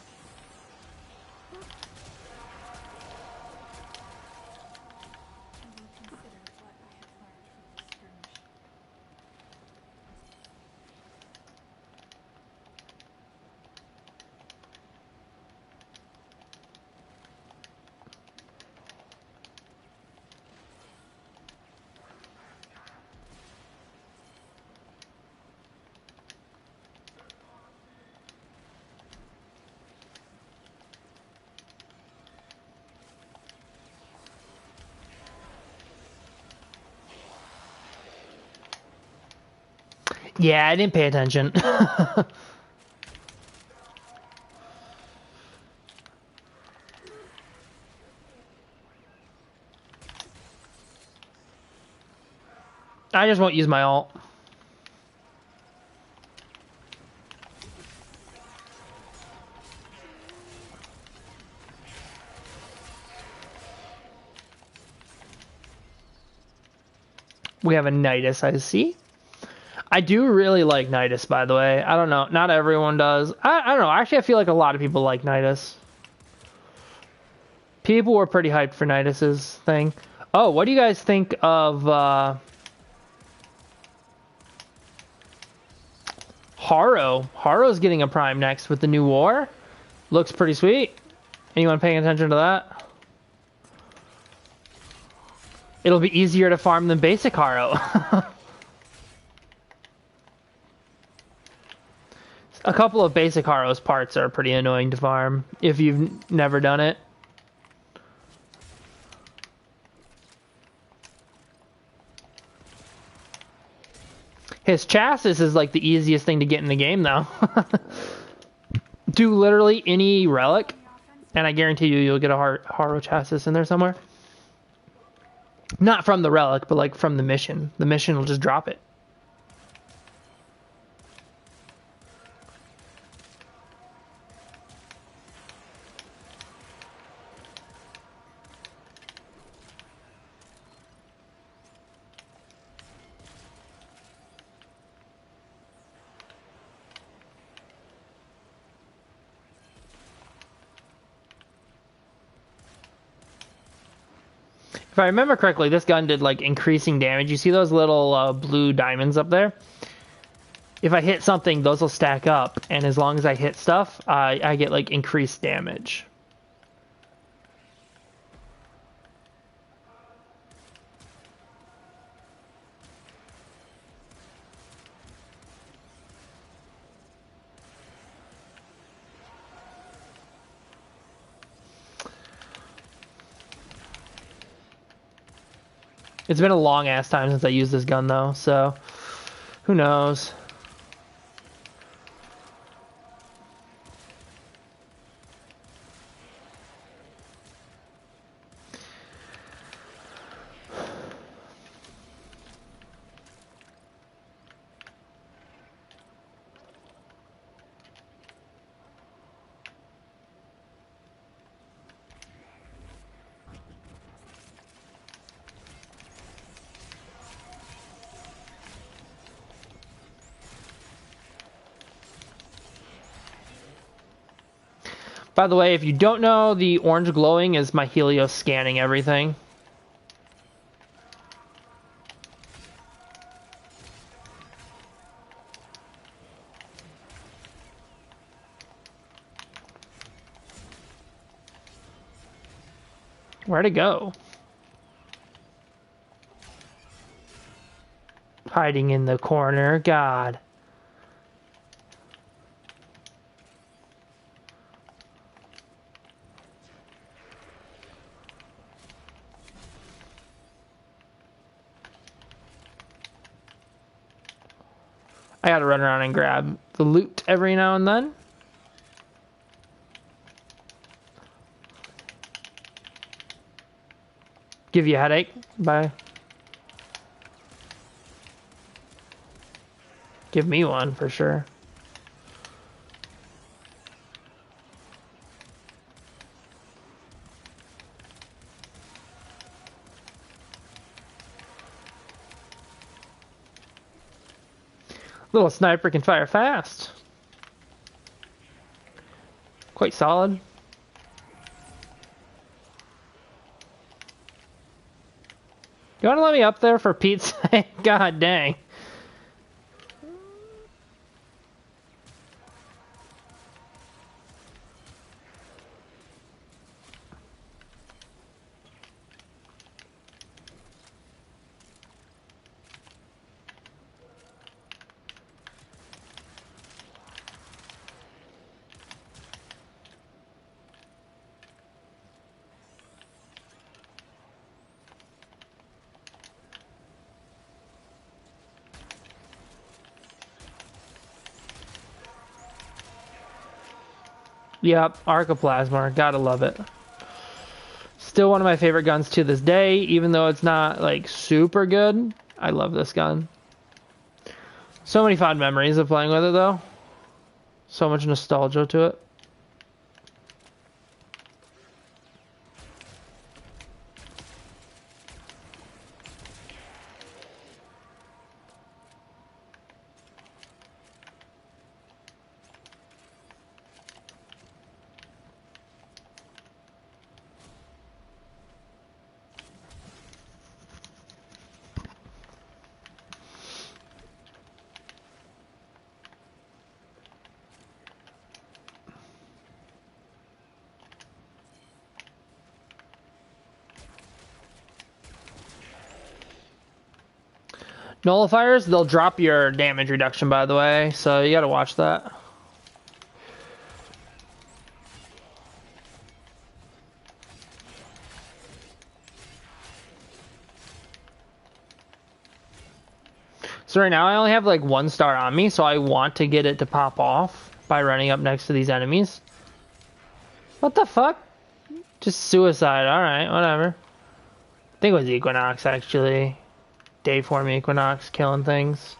Speaker 1: Yeah, I didn't pay attention. I just won't use my ult. We have a Nidus, I see. I do really like Nidus, by the way. I don't know. Not everyone does. I don't know. Actually, I feel like a lot of people like Nidus. People were pretty hyped for Nidus's thing. Oh, what do you guys think of Haro? Haro's getting a prime next with the new war. Looks pretty sweet. Anyone paying attention to that? It'll be easier to farm than basic Haro. A couple of basic Haro's parts are pretty annoying to farm if you've never done it. His chassis is like the easiest thing to get in the game though. Do literally any relic and I guarantee you you'll get a Haro chassis in there somewhere. Not from the relic, but like from the mission. The mission will just drop it. If I remember correctly, this gun did like increasing damage. You see those little blue diamonds up there? If I hit something, those will stack up, and as long as I hit stuff, I get like increased damage. It's been a long ass time since I used this gun though, so who knows? By the way, if you don't know, the orange glowing is my Helios scanning everything. Where'd it go? Hiding in the corner, God. I gotta run around and grab the loot every now and then. Give you a headache? Bye. Give me one for sure. Little sniper can fire fast. Quite solid. You want to let me up there for Pete's sake? God dang. Yep, Arcoplasma, gotta love it. Still one of my favorite guns to this day, even though it's not like super good. I love this gun. So many fond memories of playing with it though. So much nostalgia to it. Nullifiers, they'll drop your damage reduction, by the way, so you gotta watch that. So right now I only have like 1 star on me, so I want to get it to pop off by running up next to these enemies. What the fuck? Just suicide, alright, whatever. I think it was Equinox, actually. Dayform Equinox killing things.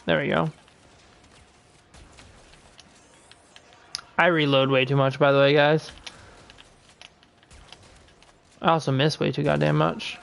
Speaker 1: There we go. I reload way too much, by the way, guys. I also miss way too goddamn much.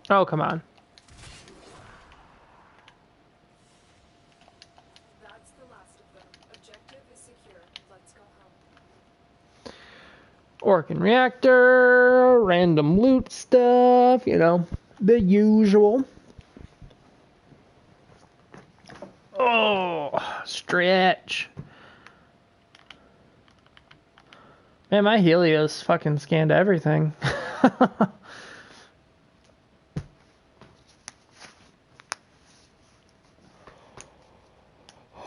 Speaker 1: Oh, come on.
Speaker 2: That's the last of them. Objective is secure. Let's go home.
Speaker 1: Orkin reactor, random loot stuff, you know, the usual. Oh, stretch. Man, my Helios fucking scanned everything.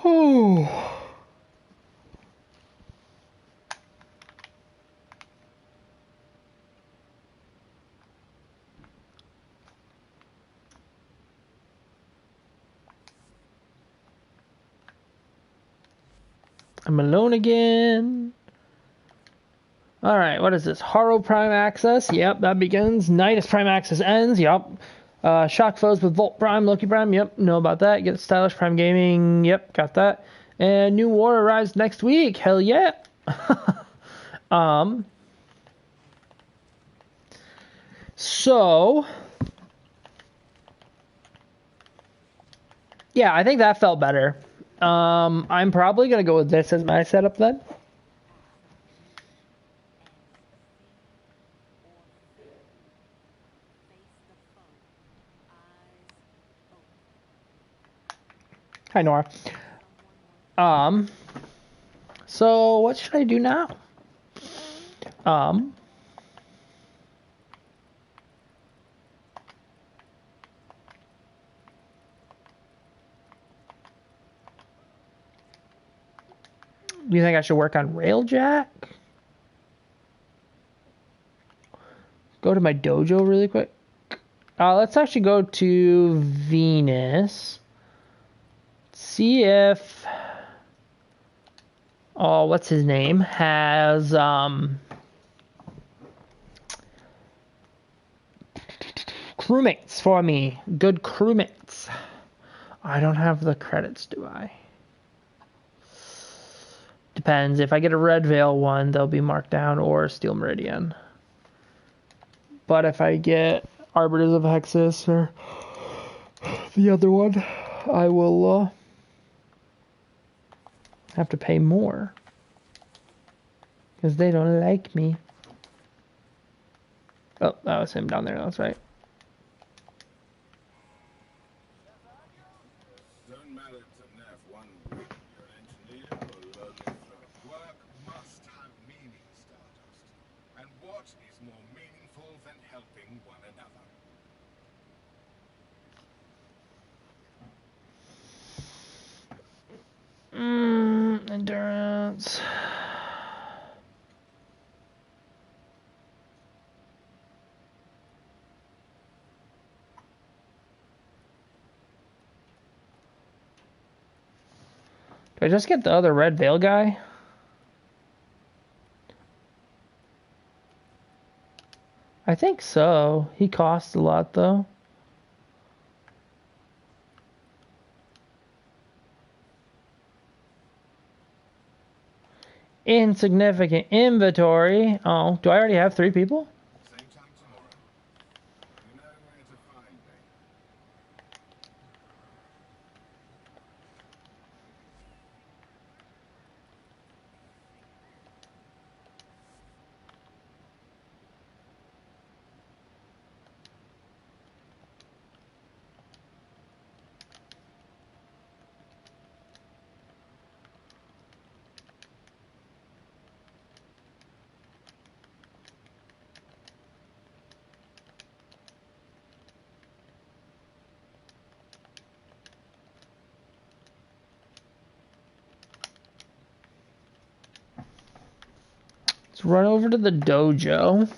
Speaker 1: Oh. I'm alone again. Alright, what is this? Haro Prime Access. Yep, that begins. Nidus Prime Access ends. Yep. Shock Foes with Volt Prime, Loki Prime. Yep, know about that. Get Stylish Prime Gaming. Yep, got that. And New War arrives next week. Hell yeah. So, yeah, I think that felt better. I'm probably going to go with this as my setup then. Hi, Nora. So what should I do now? Do you think I should work on Railjack? Go to my dojo really quick. Let's actually go to Venus. See if what's his name has crewmates for me. Good crewmates. I don't have the credits, do I? Depends. If I get a Red Veil one, they'll be marked down, or Steel Meridian. But if I get Arbiters of Hexus or the other one, I will have to pay more. Because they don't like me. Oh, that was him down there, that's right.
Speaker 3: Don't matter to Neff one bit. You're an engineer or lonely throat. Work must have meaning, Stardust. And what is more meaningful than helping one another?
Speaker 1: Endurance. Do I just get the other Red Veil guy? I think so. He costs a lot though. Insignificant inventory. Oh, do I already have 3 people?
Speaker 3: Same time tomorrow. You know where to find me.
Speaker 1: Let's run over to the dojo.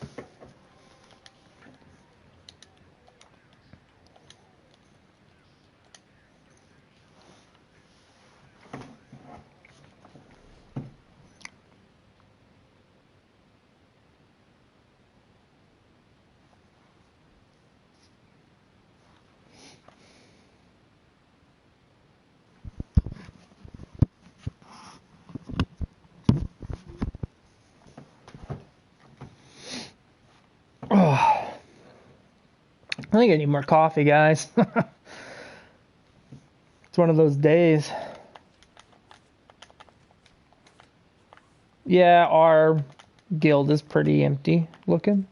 Speaker 1: Oh, I think I need more coffee, guys. It's one of those days. Yeah, our guild is pretty empty looking.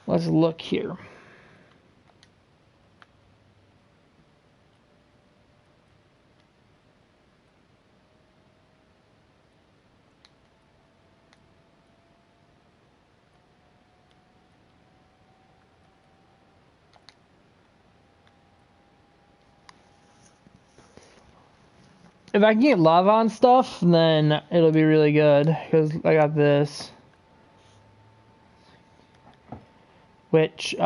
Speaker 1: Let's look here. If I can get lava on stuff, then it'll be really good. Because I got this. Which, if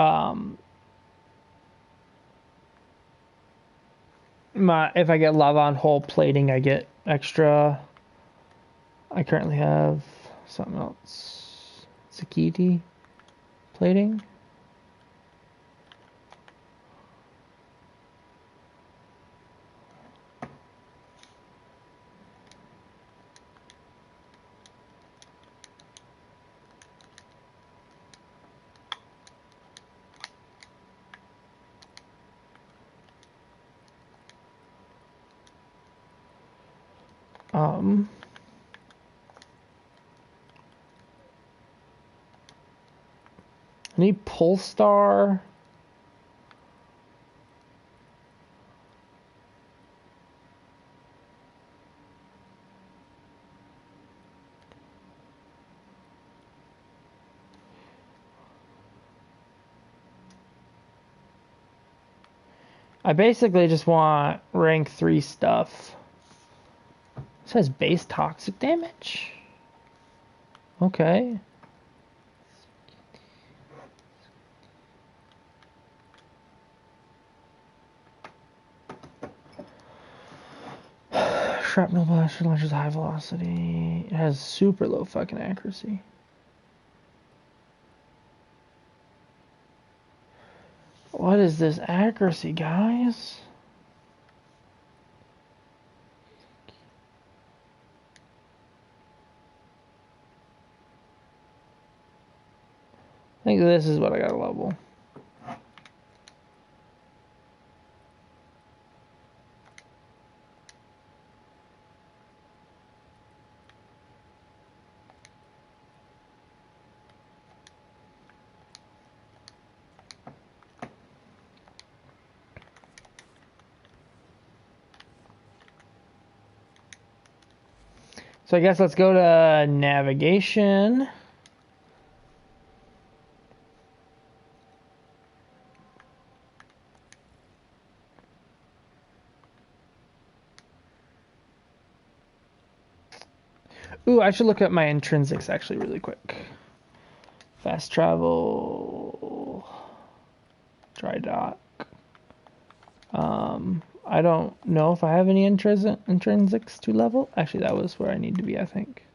Speaker 1: I get lava on hull plating, I get extra. I currently have something else. Sakiti plating. Um, I need Polestar. I basically just want rank 3 stuff. It says base toxic damage. Okay. Shrapnel blast launches high velocity. It has super low fucking accuracy. What is this accuracy, guys? I think this is what I gotta level. So I guess let's go to navigation. Ooh, I should look at my intrinsics actually really quick. Fast travel, dry dock. I don't know if I have any intrinsics to level. Actually, that was where I need to be, I think.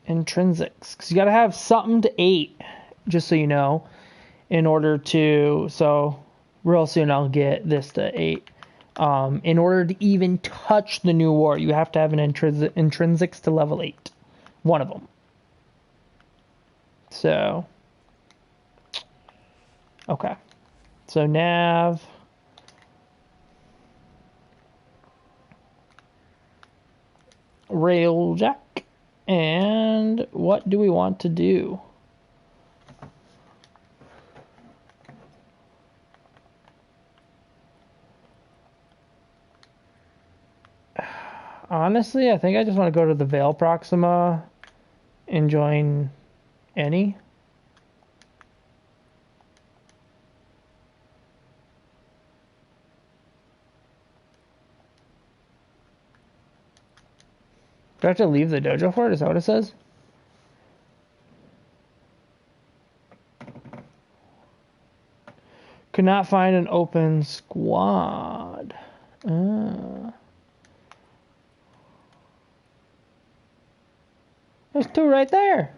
Speaker 1: Intrinsics, because you gotta have something to 8, just so you know, in order to. So real soon I'll get this to 8. In order to even touch the new war, you have to have an intrinsics to level 8. One of them. So, okay. So nav. Railjack. And what do we want to do? Honestly, I think I just want to go to the Vale Proxima and join any. Do I have to leave the dojo for it? Is that what it says? Could not find an open squad. There's 2 right there.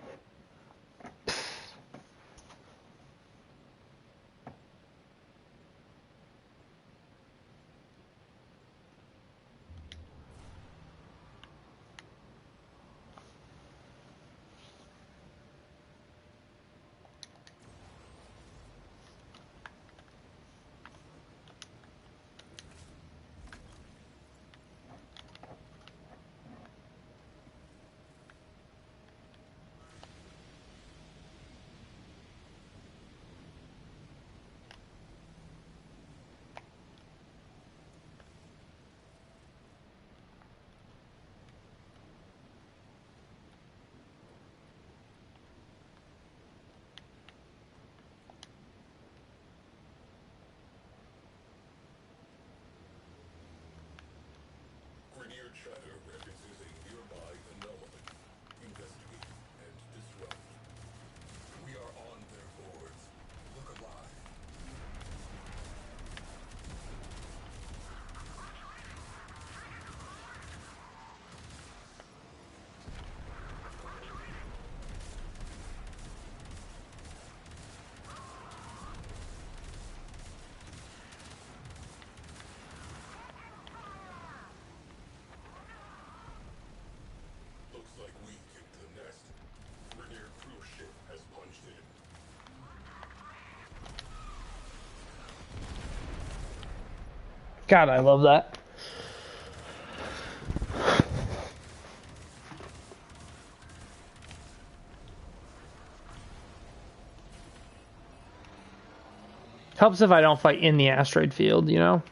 Speaker 3: Grenadier chatter references a nearby anomaly. Investigate and disrupt. We are on their boards. Look alive. Looks like we kicked the nest. Grenadier cruise ship has punched in.
Speaker 1: God, I love that. Helps if I don't fight in the asteroid field, you know?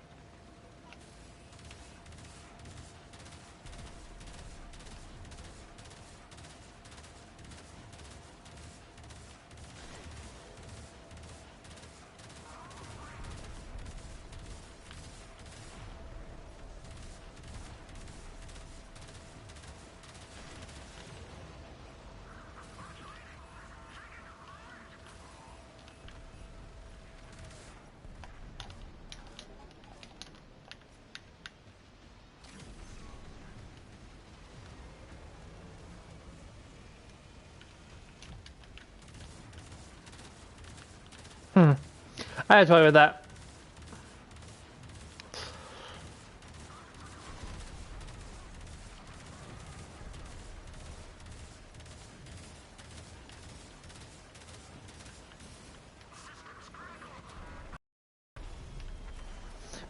Speaker 1: I had to play with that.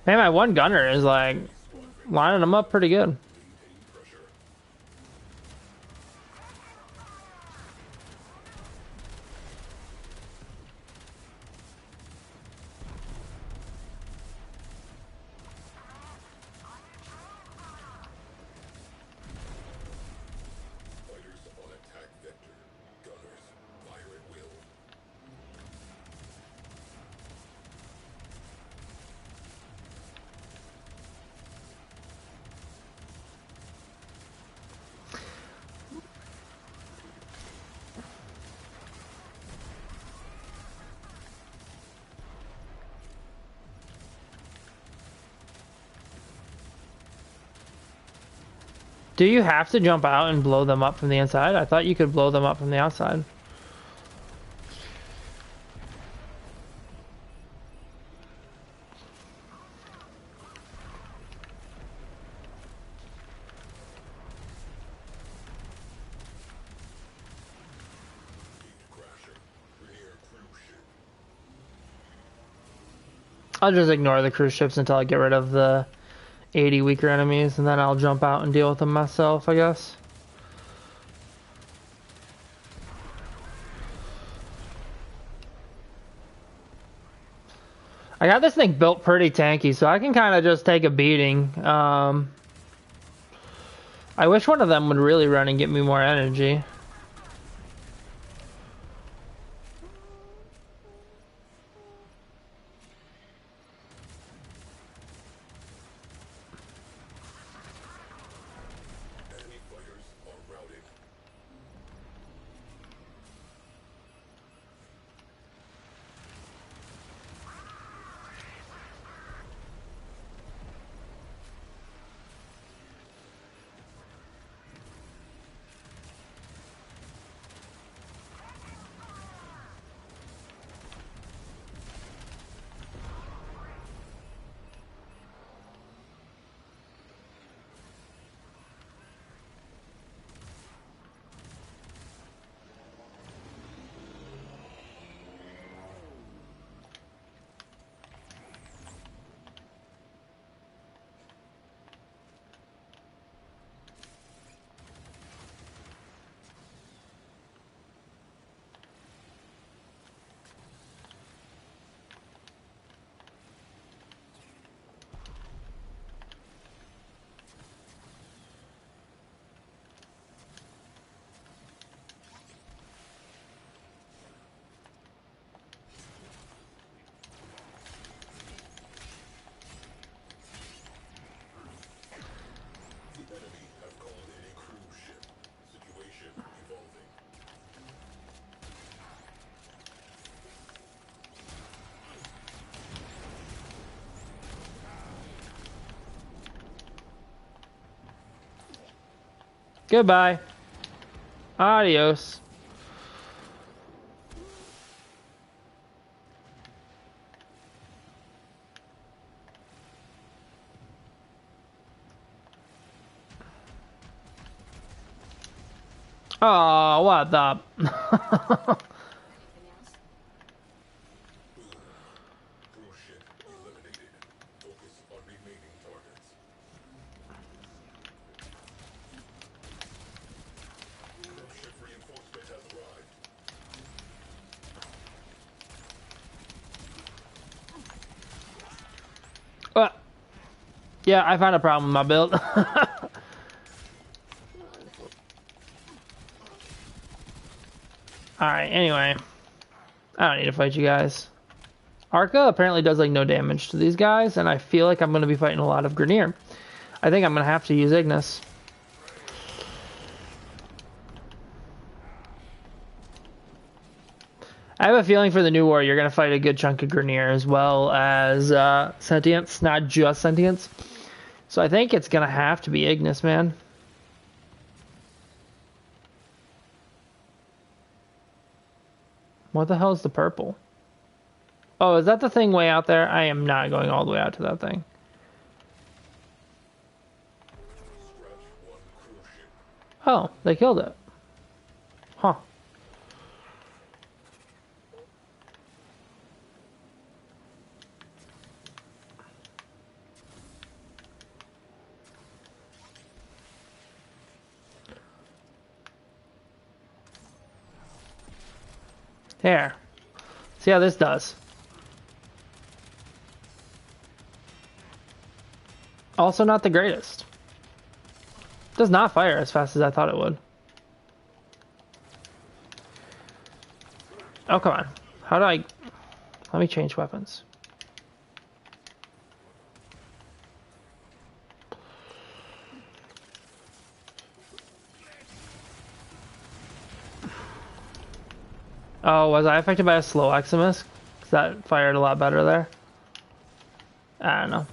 Speaker 1: Man, my one gunner is like lining them up pretty good. Do you have to jump out and blow them up from the inside? I thought you could blow them up from the outside. I'll just ignore the cruise ships until I get rid of the 80 weaker enemies, and then I'll jump out and deal with them myself, I guess. I got this thing built pretty tanky, so I can kind of just take a beating. I wish one of them would really run and get me more energy. Goodbye. Adios. Oh, what the?
Speaker 2: Anything else?
Speaker 3: Cruise ship eliminated. Focus on remaining targets. Cruise ship reinforcement has arrived.
Speaker 1: Yeah, I found a problem with my build. Alright, anyway. I don't need to fight you guys. Arca apparently does like no damage to these guys, and I feel like I'm going to be fighting a lot of Grenier. I think I'm going to have to use Ignis. I have a feeling for the new war, you're going to fight a good chunk of Grenier as well as Sentience, not just Sentience. So I think it's going to have to be Ignis, man. What the hell is the purple? Oh, is that the thing way out there? I am not going all the way out to that thing. Oh, they killed it. Huh. There. See how this does. Also not the greatest. Does not fire as fast as I thought it would. Oh, come on. How do I... Let me change weapons. Oh, was I affected by a slow Eximus? Because that fired a lot better there. I don't know.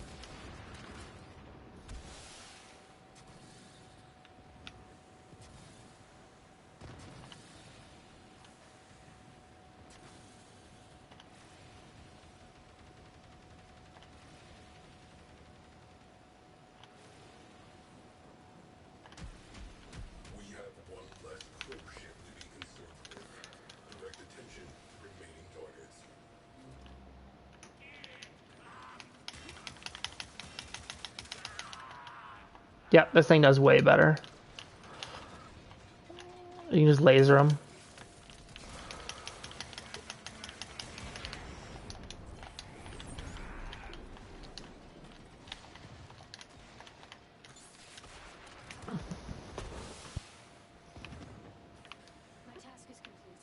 Speaker 3: We have one less crew ship to be concerned with. Direct attention to remaining targets.
Speaker 1: Yep, this thing does way better. You can just laser them.
Speaker 2: My task is complete.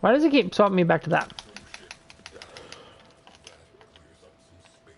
Speaker 1: Why does it keep swapping me back to that?
Speaker 3: Clears up some space.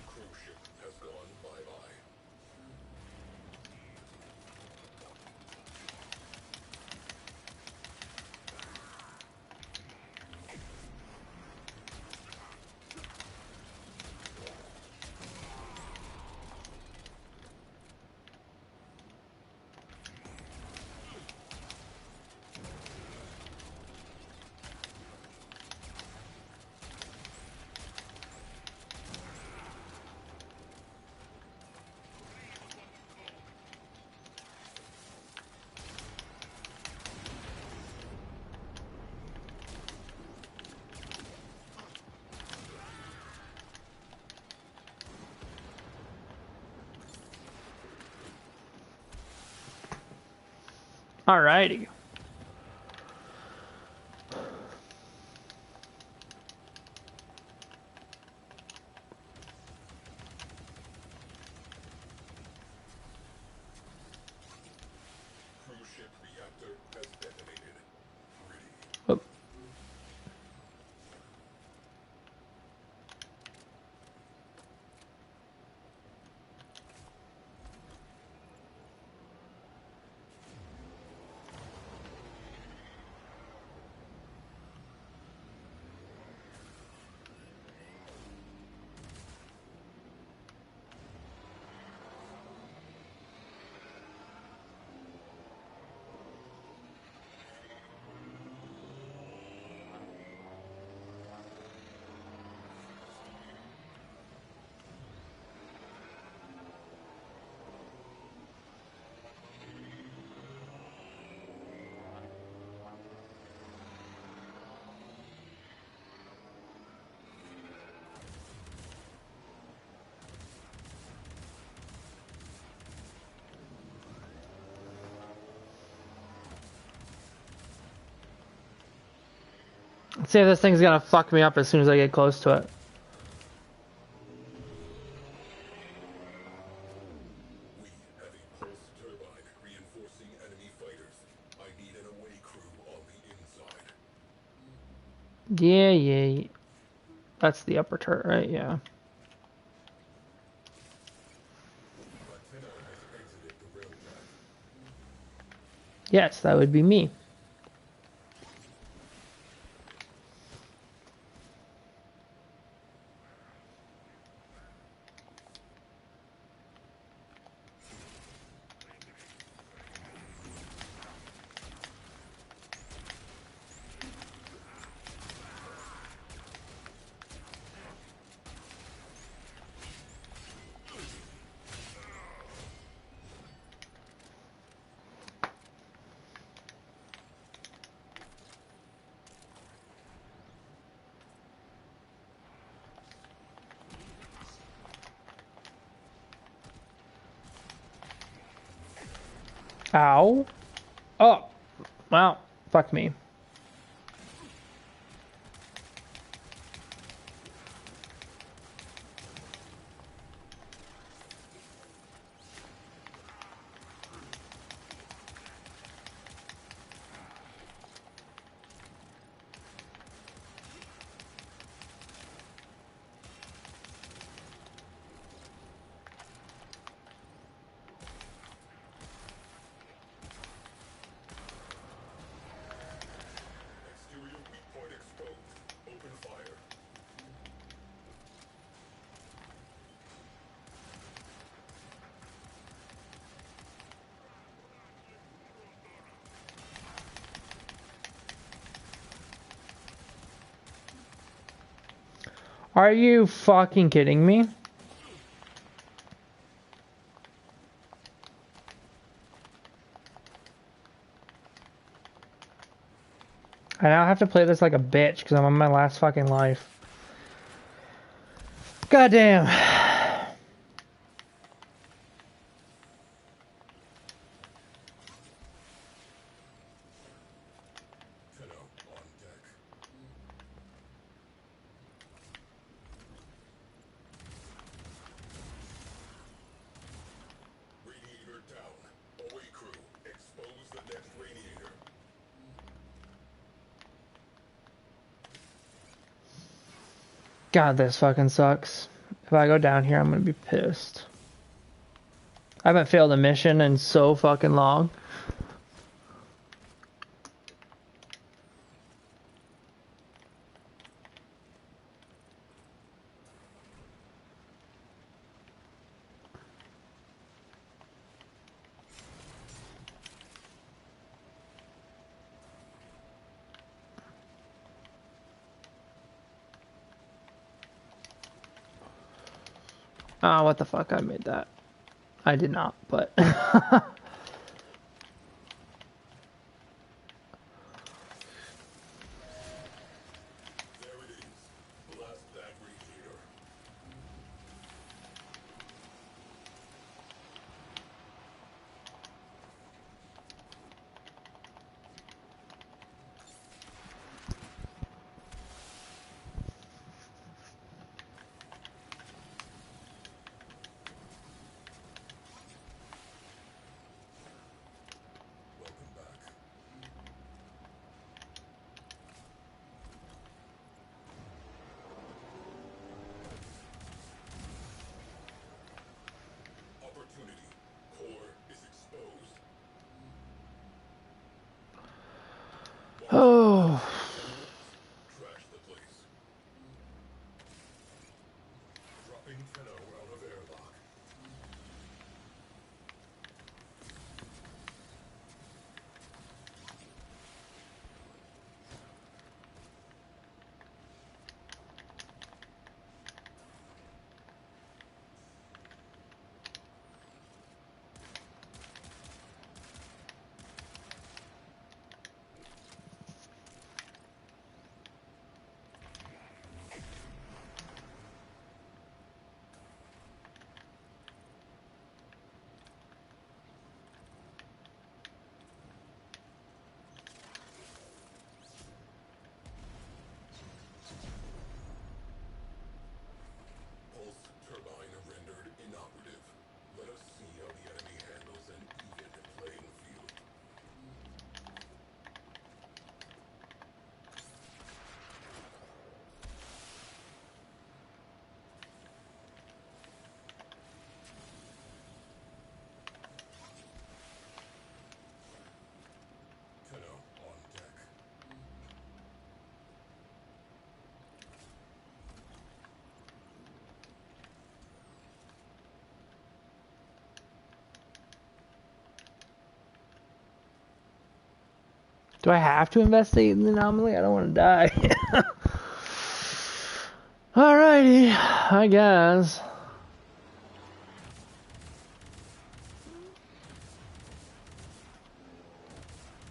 Speaker 3: Cruise ship has gone bye-bye.
Speaker 1: Alrighty.
Speaker 3: Cruise ship reactor has detonated. Ready.
Speaker 1: Oh. Let's see if this thing's gonna fuck me up as soon as I get close to it.
Speaker 3: We have a pulse turbine reinforcing enemy fighters. I need an away crew on the inside.
Speaker 1: Yeah. That's the upper turret, right? Yeah.
Speaker 3: Latina has exited the railjack.
Speaker 1: Yes, that would be me. Ow. Oh. Wow. Fuck me.
Speaker 3: Exterior weak point exposed. Open fire.
Speaker 1: Are you fucking kidding me? I now have to play this like a bitch because I'm on my last fucking life. God damn.
Speaker 3: Tenno on deck. Radiator down. Away crew. Expose the next radiator.
Speaker 1: God, this fucking sucks. If I go down here, I'm gonna be pissed. I haven't failed a mission in so fucking long. Ah, what the fuck? I made that. I did not, but.
Speaker 3: There it is. Blast that radiator.
Speaker 1: Do I have to investigate the anomaly? I don't want to die. Alrighty, I guess.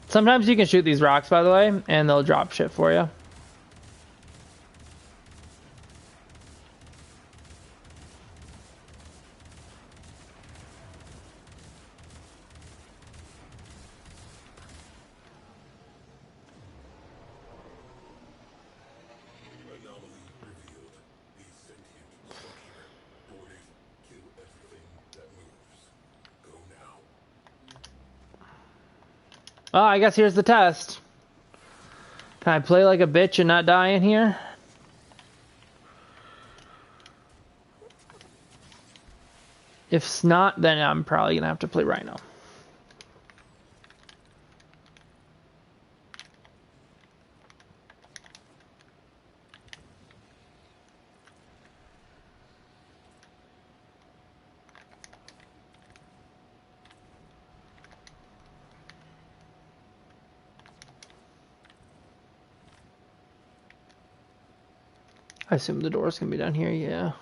Speaker 1: Sometimes you can shoot these rocks, by the way, and they'll drop shit for you.
Speaker 3: Anomaly revealed. A sentient structure. Orders, kill everything that moves. Go now.
Speaker 1: Oh, I guess here's the test. Can I play like a bitch and not die in here? If not, then I'm probably gonna have to play Rhino. I assume the door's gonna be down here, yeah.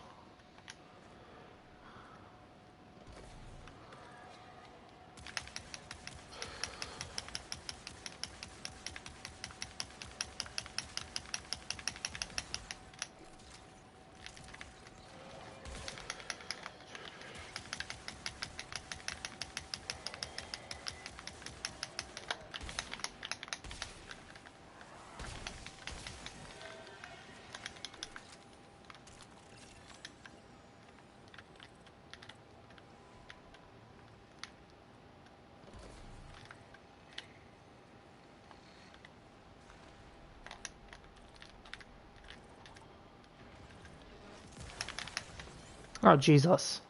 Speaker 1: Oh, Jesus.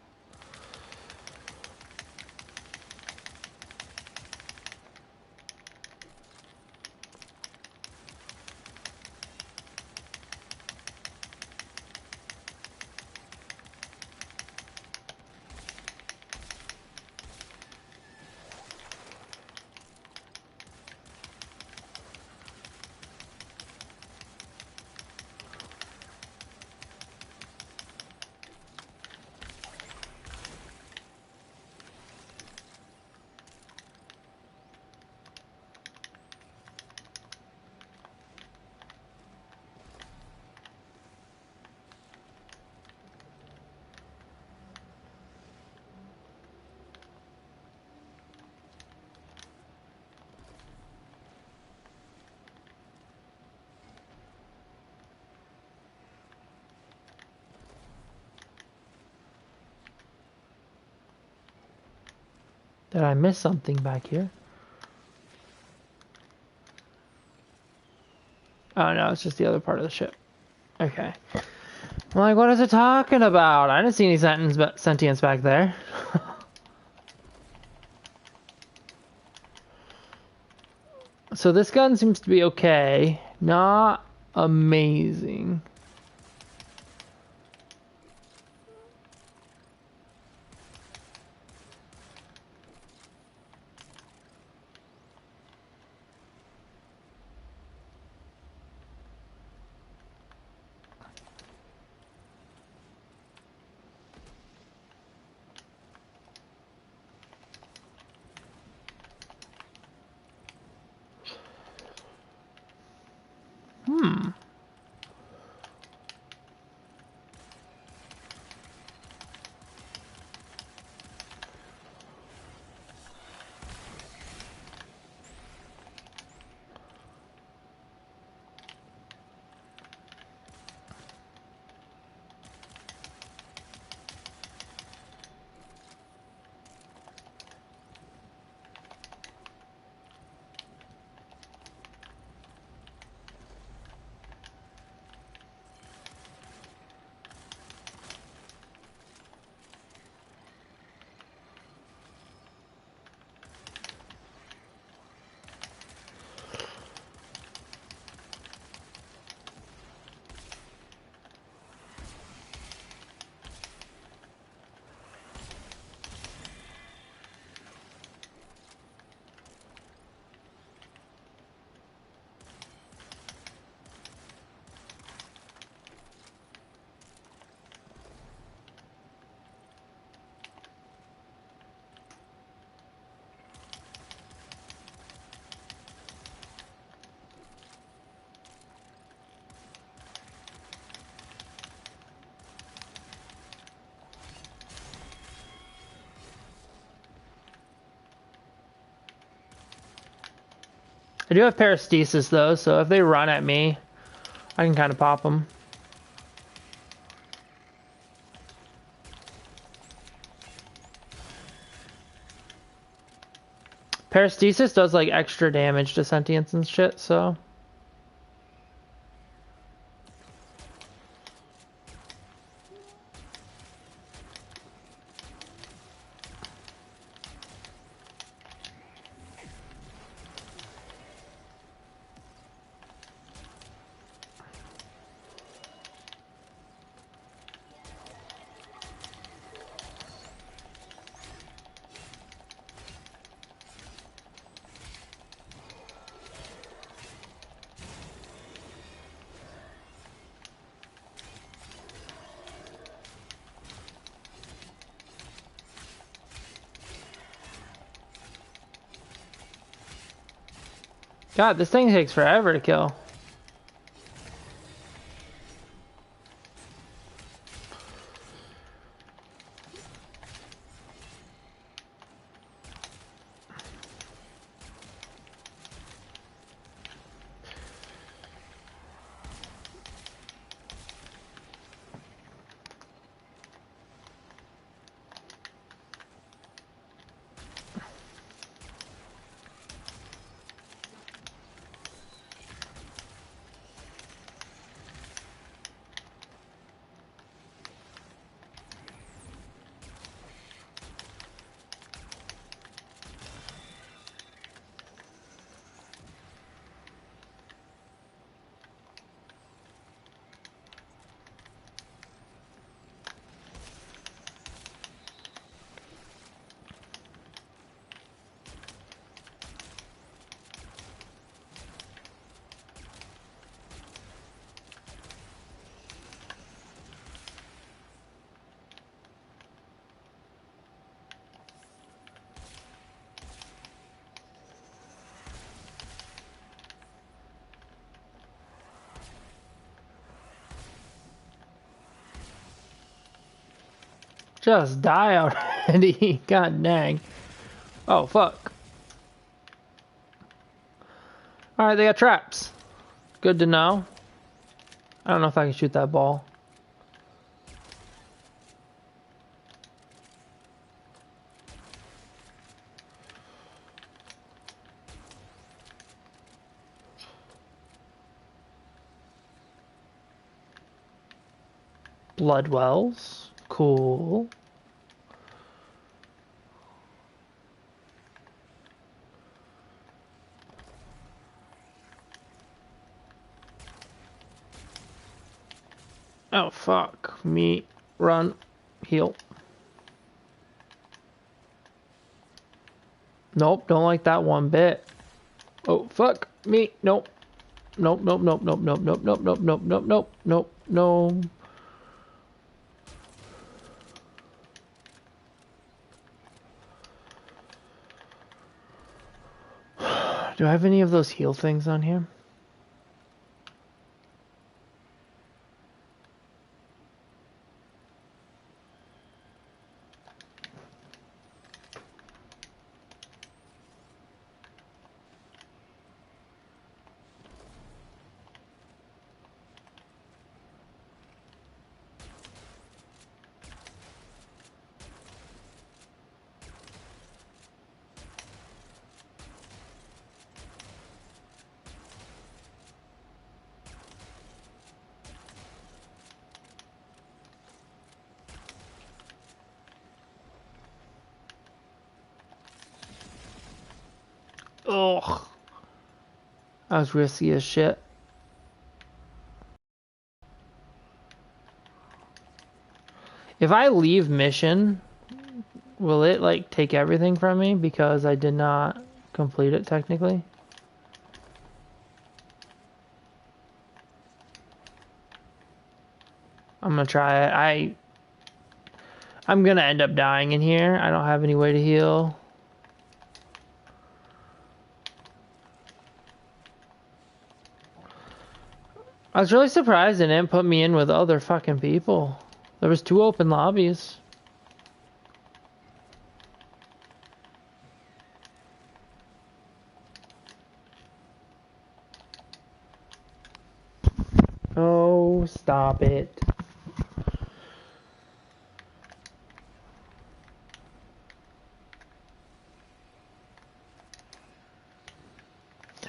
Speaker 1: Did I miss something back here? Oh no, it's just the other part of the ship. Okay. I'm like, what is it talking about? I didn't see any sentience back there. So this gun seems to be okay. Not amazing. I do have parastasis though, so if they run at me, I can kind of pop them. Parastasis does like extra damage to sentience and shit, so. God, this thing takes forever to kill. Just die already. God dang. Oh, fuck. Alright, they got traps. Good to know. I don't know if I can shoot that ball. Blood wells. Cool. Oh, fuck. Me. Run. Heal. Nope, don't like that one bit. Oh, fuck. Me. Nope. Nope, nope, nope, nope, nope, nope, nope, nope, nope, nope, nope, nope, no. Do I have any of those heal things on here? Ugh. That was risky as shit. If I leave mission, will it like take everything from me because I did not complete it technically? I'm gonna try it. I'm gonna end up dying in here. I don't have any way to heal. I was really surprised it didn't put me in with other fucking people. There was 2 open lobbies. Oh, stop it.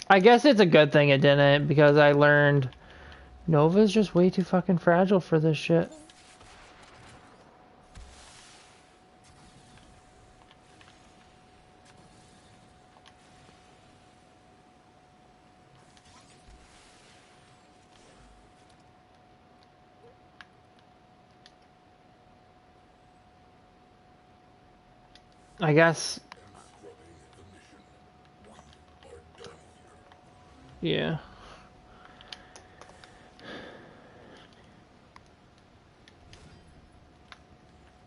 Speaker 1: I guess it's a good thing it didn't, because I learned Nova's just way too fucking fragile for this shit. I guess. Yeah.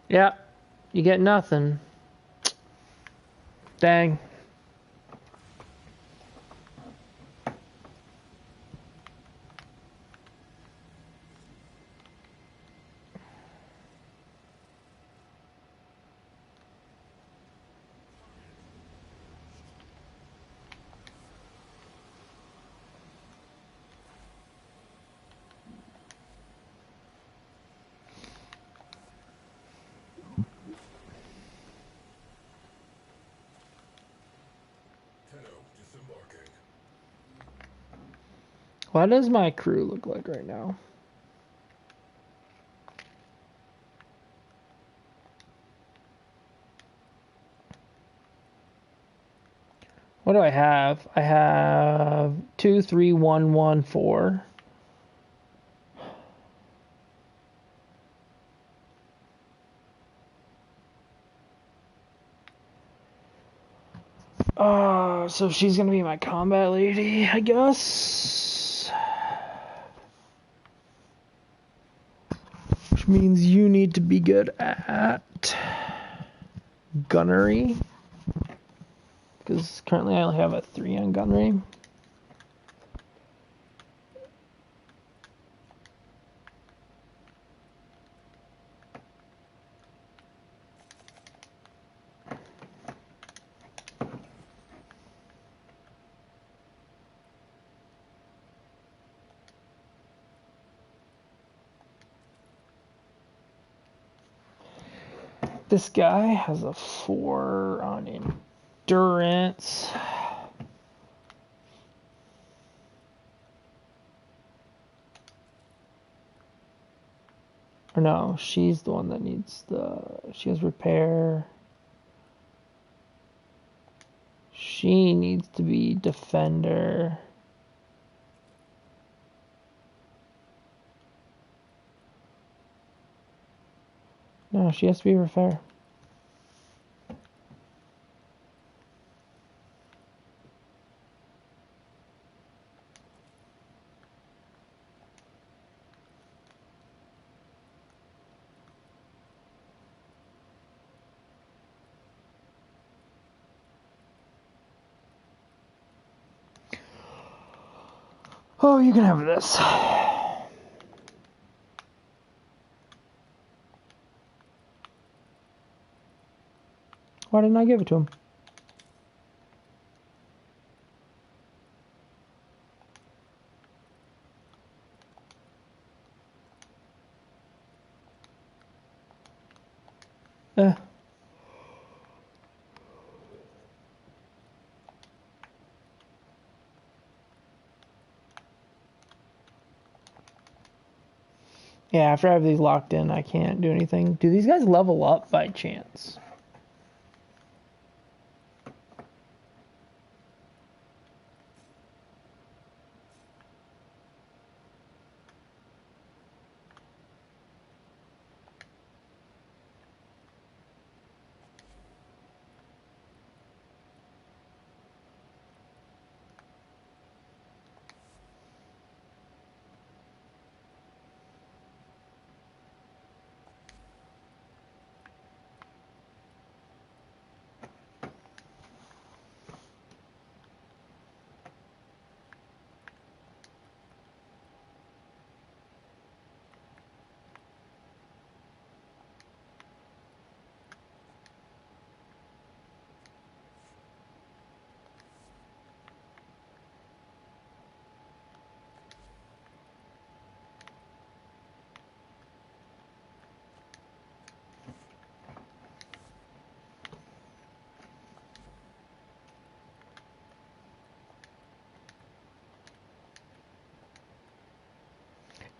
Speaker 1: Yeah. You get nothing. Dang. What does my crew look like right now? What do I have? I have 2, 3, 1, 1, 4. So she's gonna be my combat lady, I guess. Which means you need to be good at gunnery. Because currently I only have a 3 on gunnery. This guy has a 4 on endurance. Or no, she's the one that needs she has repair. She needs to be defender. No, she has to be repair. Oh, you can have this. Why didn't I give it to him? Eh. Yeah, after I have these locked in, I can't do anything. Do these guys level up by chance?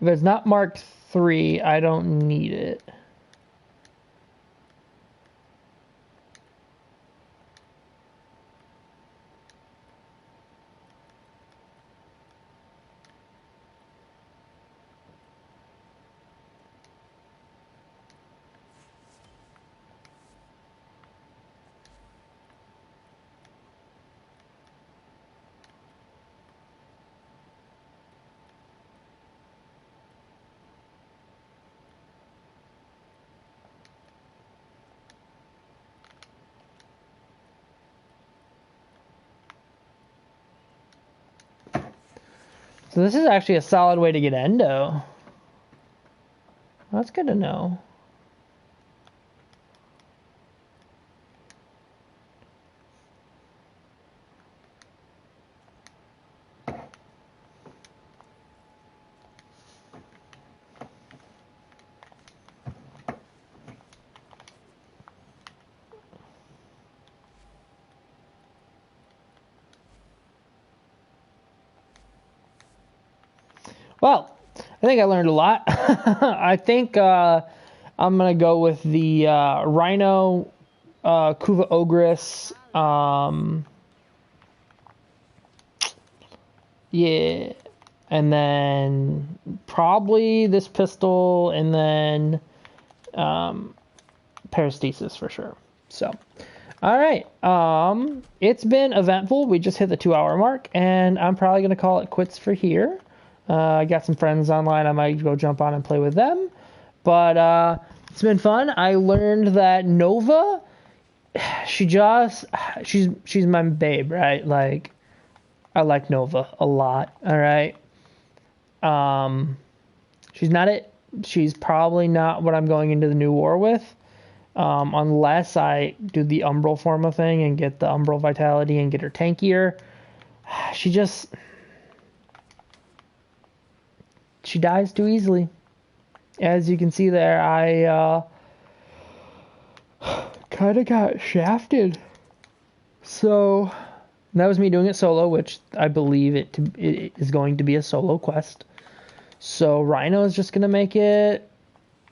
Speaker 1: If it's not Mark 3, I don't need it. So this is actually a solid way to get endo. That's good to know. Well, I think I learned a lot. I think I'm going to go with the Rhino, Kuva Ogress. Yeah. And then probably this pistol, and then Parastasis for sure. So, all right. It's been eventful. We just hit the 2-hour mark, and I'm probably going to call it quits for here. I got some friends online. I might go jump on and play with them. But it's been fun. I learned that Nova, she's my babe, right? Like, I like Nova a lot. All right. She's not it. She's probably not what I'm going into the new war with. Unless I do the Umbral Forma thing and get the Umbral Vitality and get her tankier. She dies too easily. As you can see there, I kind of got shafted. So that was me doing it solo, which I believe it is going to be a solo quest. So Rhino is just going to make it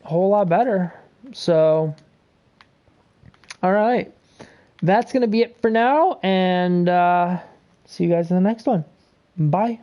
Speaker 1: a whole lot better. So, all right. That's going to be it for now. And see you guys in the next one. Bye.